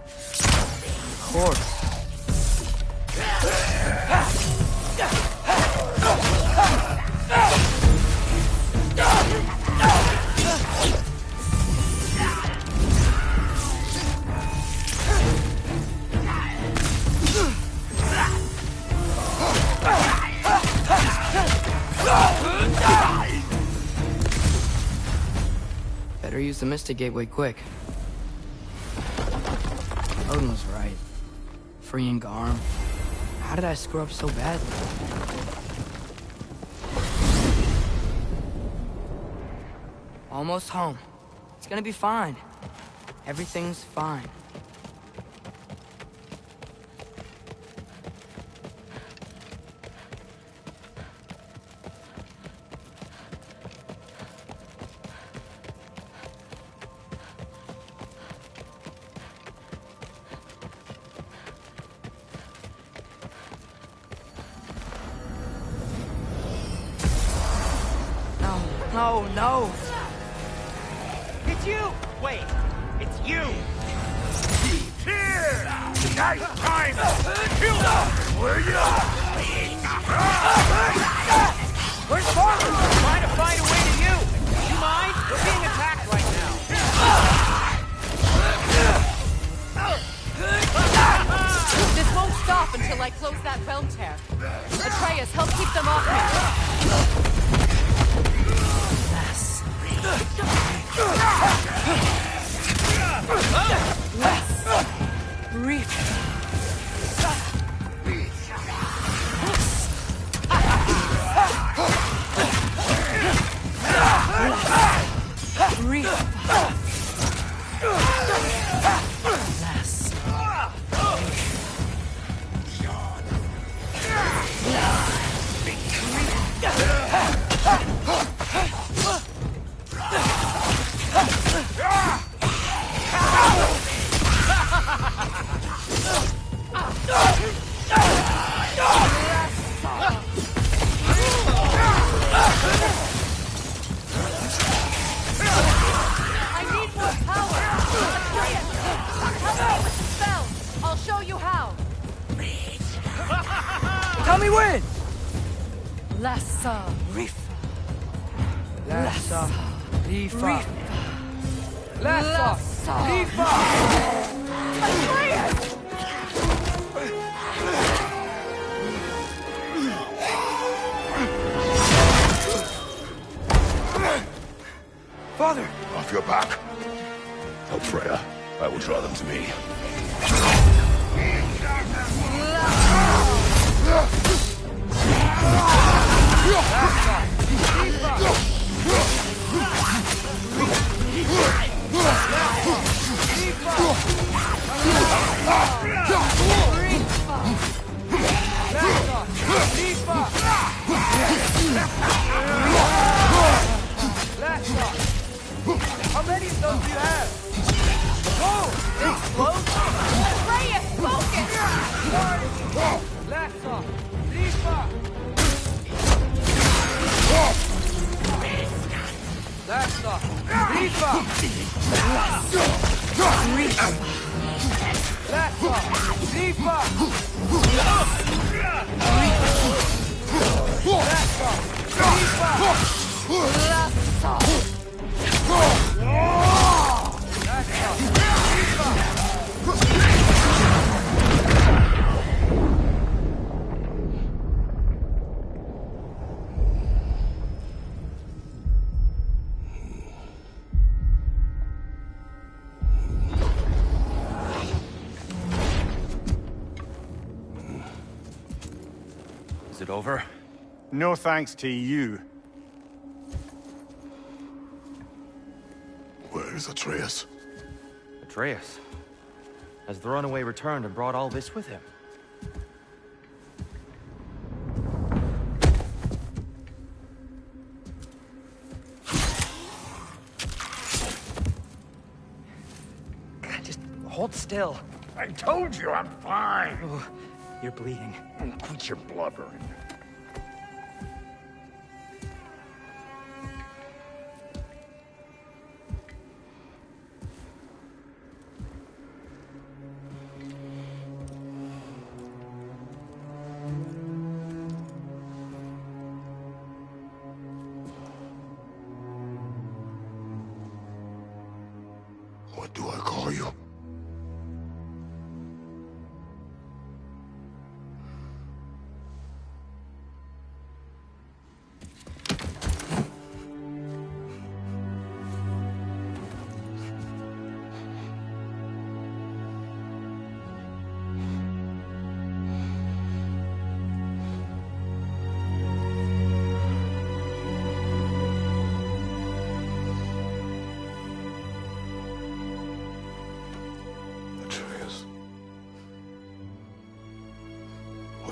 Of course. use the Mystic Gateway quick. Odin was right. Freeing Garm. How did I screw up so badly? Almost home. It's gonna be fine. Everything's fine. No, no! It's you! Wait, it's you! Here! Nice time! Kill them! Will you? Where's Farmer? Trying to find a way to you! Do you mind? We're being attacked right now. This won't stop until I close that realm tear. Atreus, help keep them off me. Tell me when! Lassa Rifa. Lassa Rifa. Lassa Rifa. Atreus! Father! Off your back. Tell Freya I will draw them to me. How many of those do you have? Whoa! Explode? Atreus, focus! Lassa! Rifa! Lassa! Rifa! Lassa! Rifa! Lassa! Rifa! Is it over? No thanks to you. Where is Atreus? Atreus? Has the runaway returned and brought all this with him? Just hold still. I told you I'm fine. Oh, you're bleeding. Quit your blubbering. What do I call you?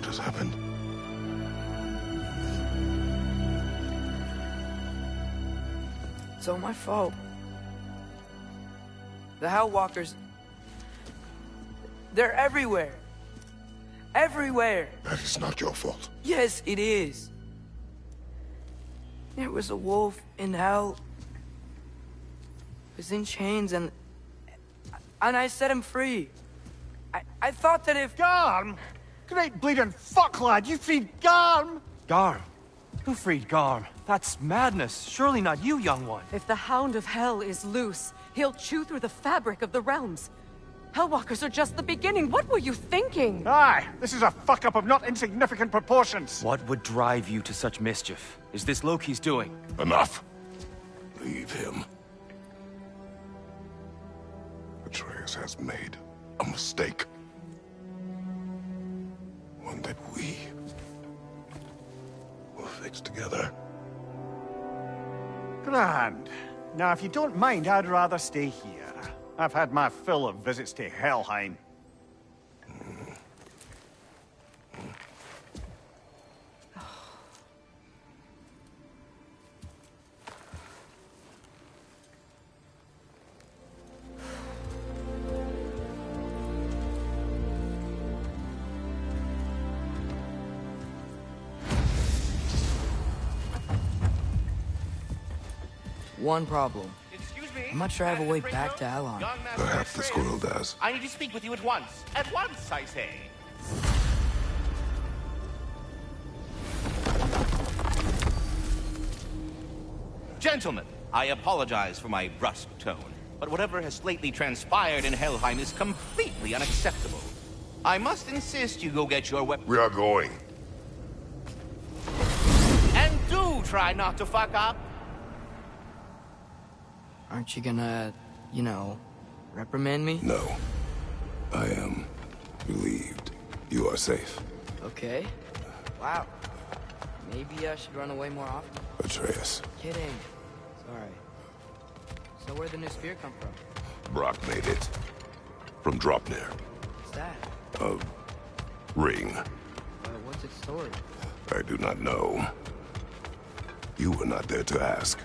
What has happened? It's all my fault. The Hellwalkers... they're everywhere. Everywhere. That is not your fault. Yes, it is. There was a wolf in hell. He was in chains and I set him free. I thought that if... Garm? Great bleeding fuck, lad. You freed Garm? Garm? Who freed Garm? That's madness. Surely not you, young one. If the Hound of Hell is loose, he'll chew through the fabric of the realms. Hellwalkers are just the beginning. What were you thinking? Aye, this is a fuck-up of not insignificant proportions. What would drive you to such mischief? Is this Loki's doing? Enough. Leave him. Atreus has made a mistake. One that we will fix together. Grand. Now, if you don't mind, I'd rather stay here. I've had my fill of visits to Helheim. One problem. Excuse me? I'm not sure I have a way back to Alon. Perhaps the squirrel does. I need to speak with you at once. At once, I say. Gentlemen, I apologize for my brusque tone, but whatever has lately transpired in Helheim is completely unacceptable. I must insist you go get your weapon. We are going. And do try not to fuck up. Aren't you gonna, you know, reprimand me? No. I am relieved. You are safe. Okay. Wow. Maybe I should run away more often. Atreus. Kidding. Sorry. So where'd the new spear come from? Brock made it. From Dropnir. What's that? A ring. What's its story? I do not know. You were not there to ask.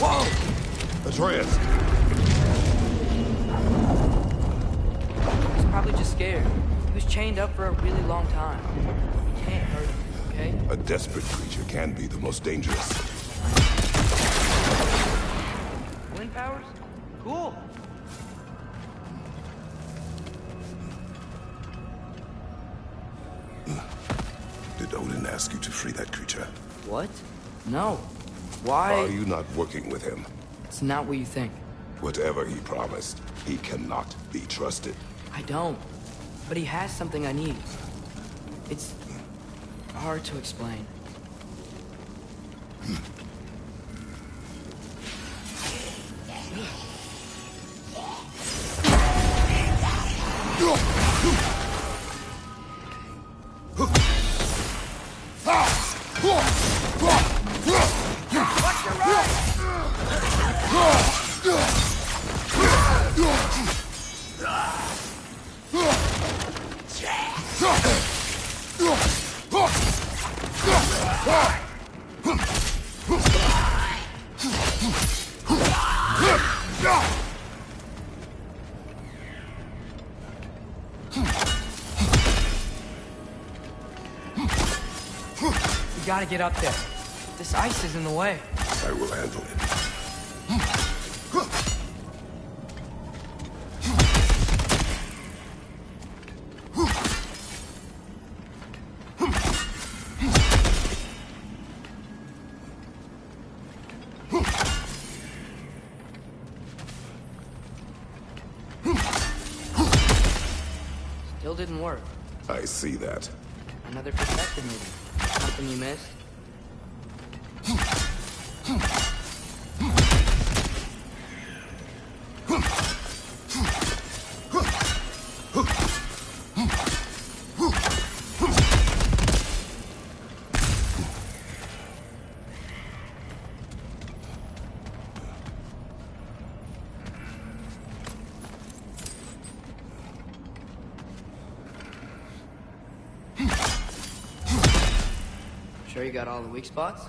Whoa! Atreus! He's probably just scared. He was chained up for a really long time. You can't hurt him, okay? A desperate creature can be the most dangerous. Wind powers? Cool. Did Odin ask you to free that creature? What? No. Why? Are you not working with him? It's not what you think. Whatever he promised, he cannot be trusted. I don't. But he has something I need. It's hard to explain. We gotta get up there. This ice is in the way. I will handle it. Still didn't work. I see that. Another perspective maybe. Something you missed? Sure you got all the weak spots?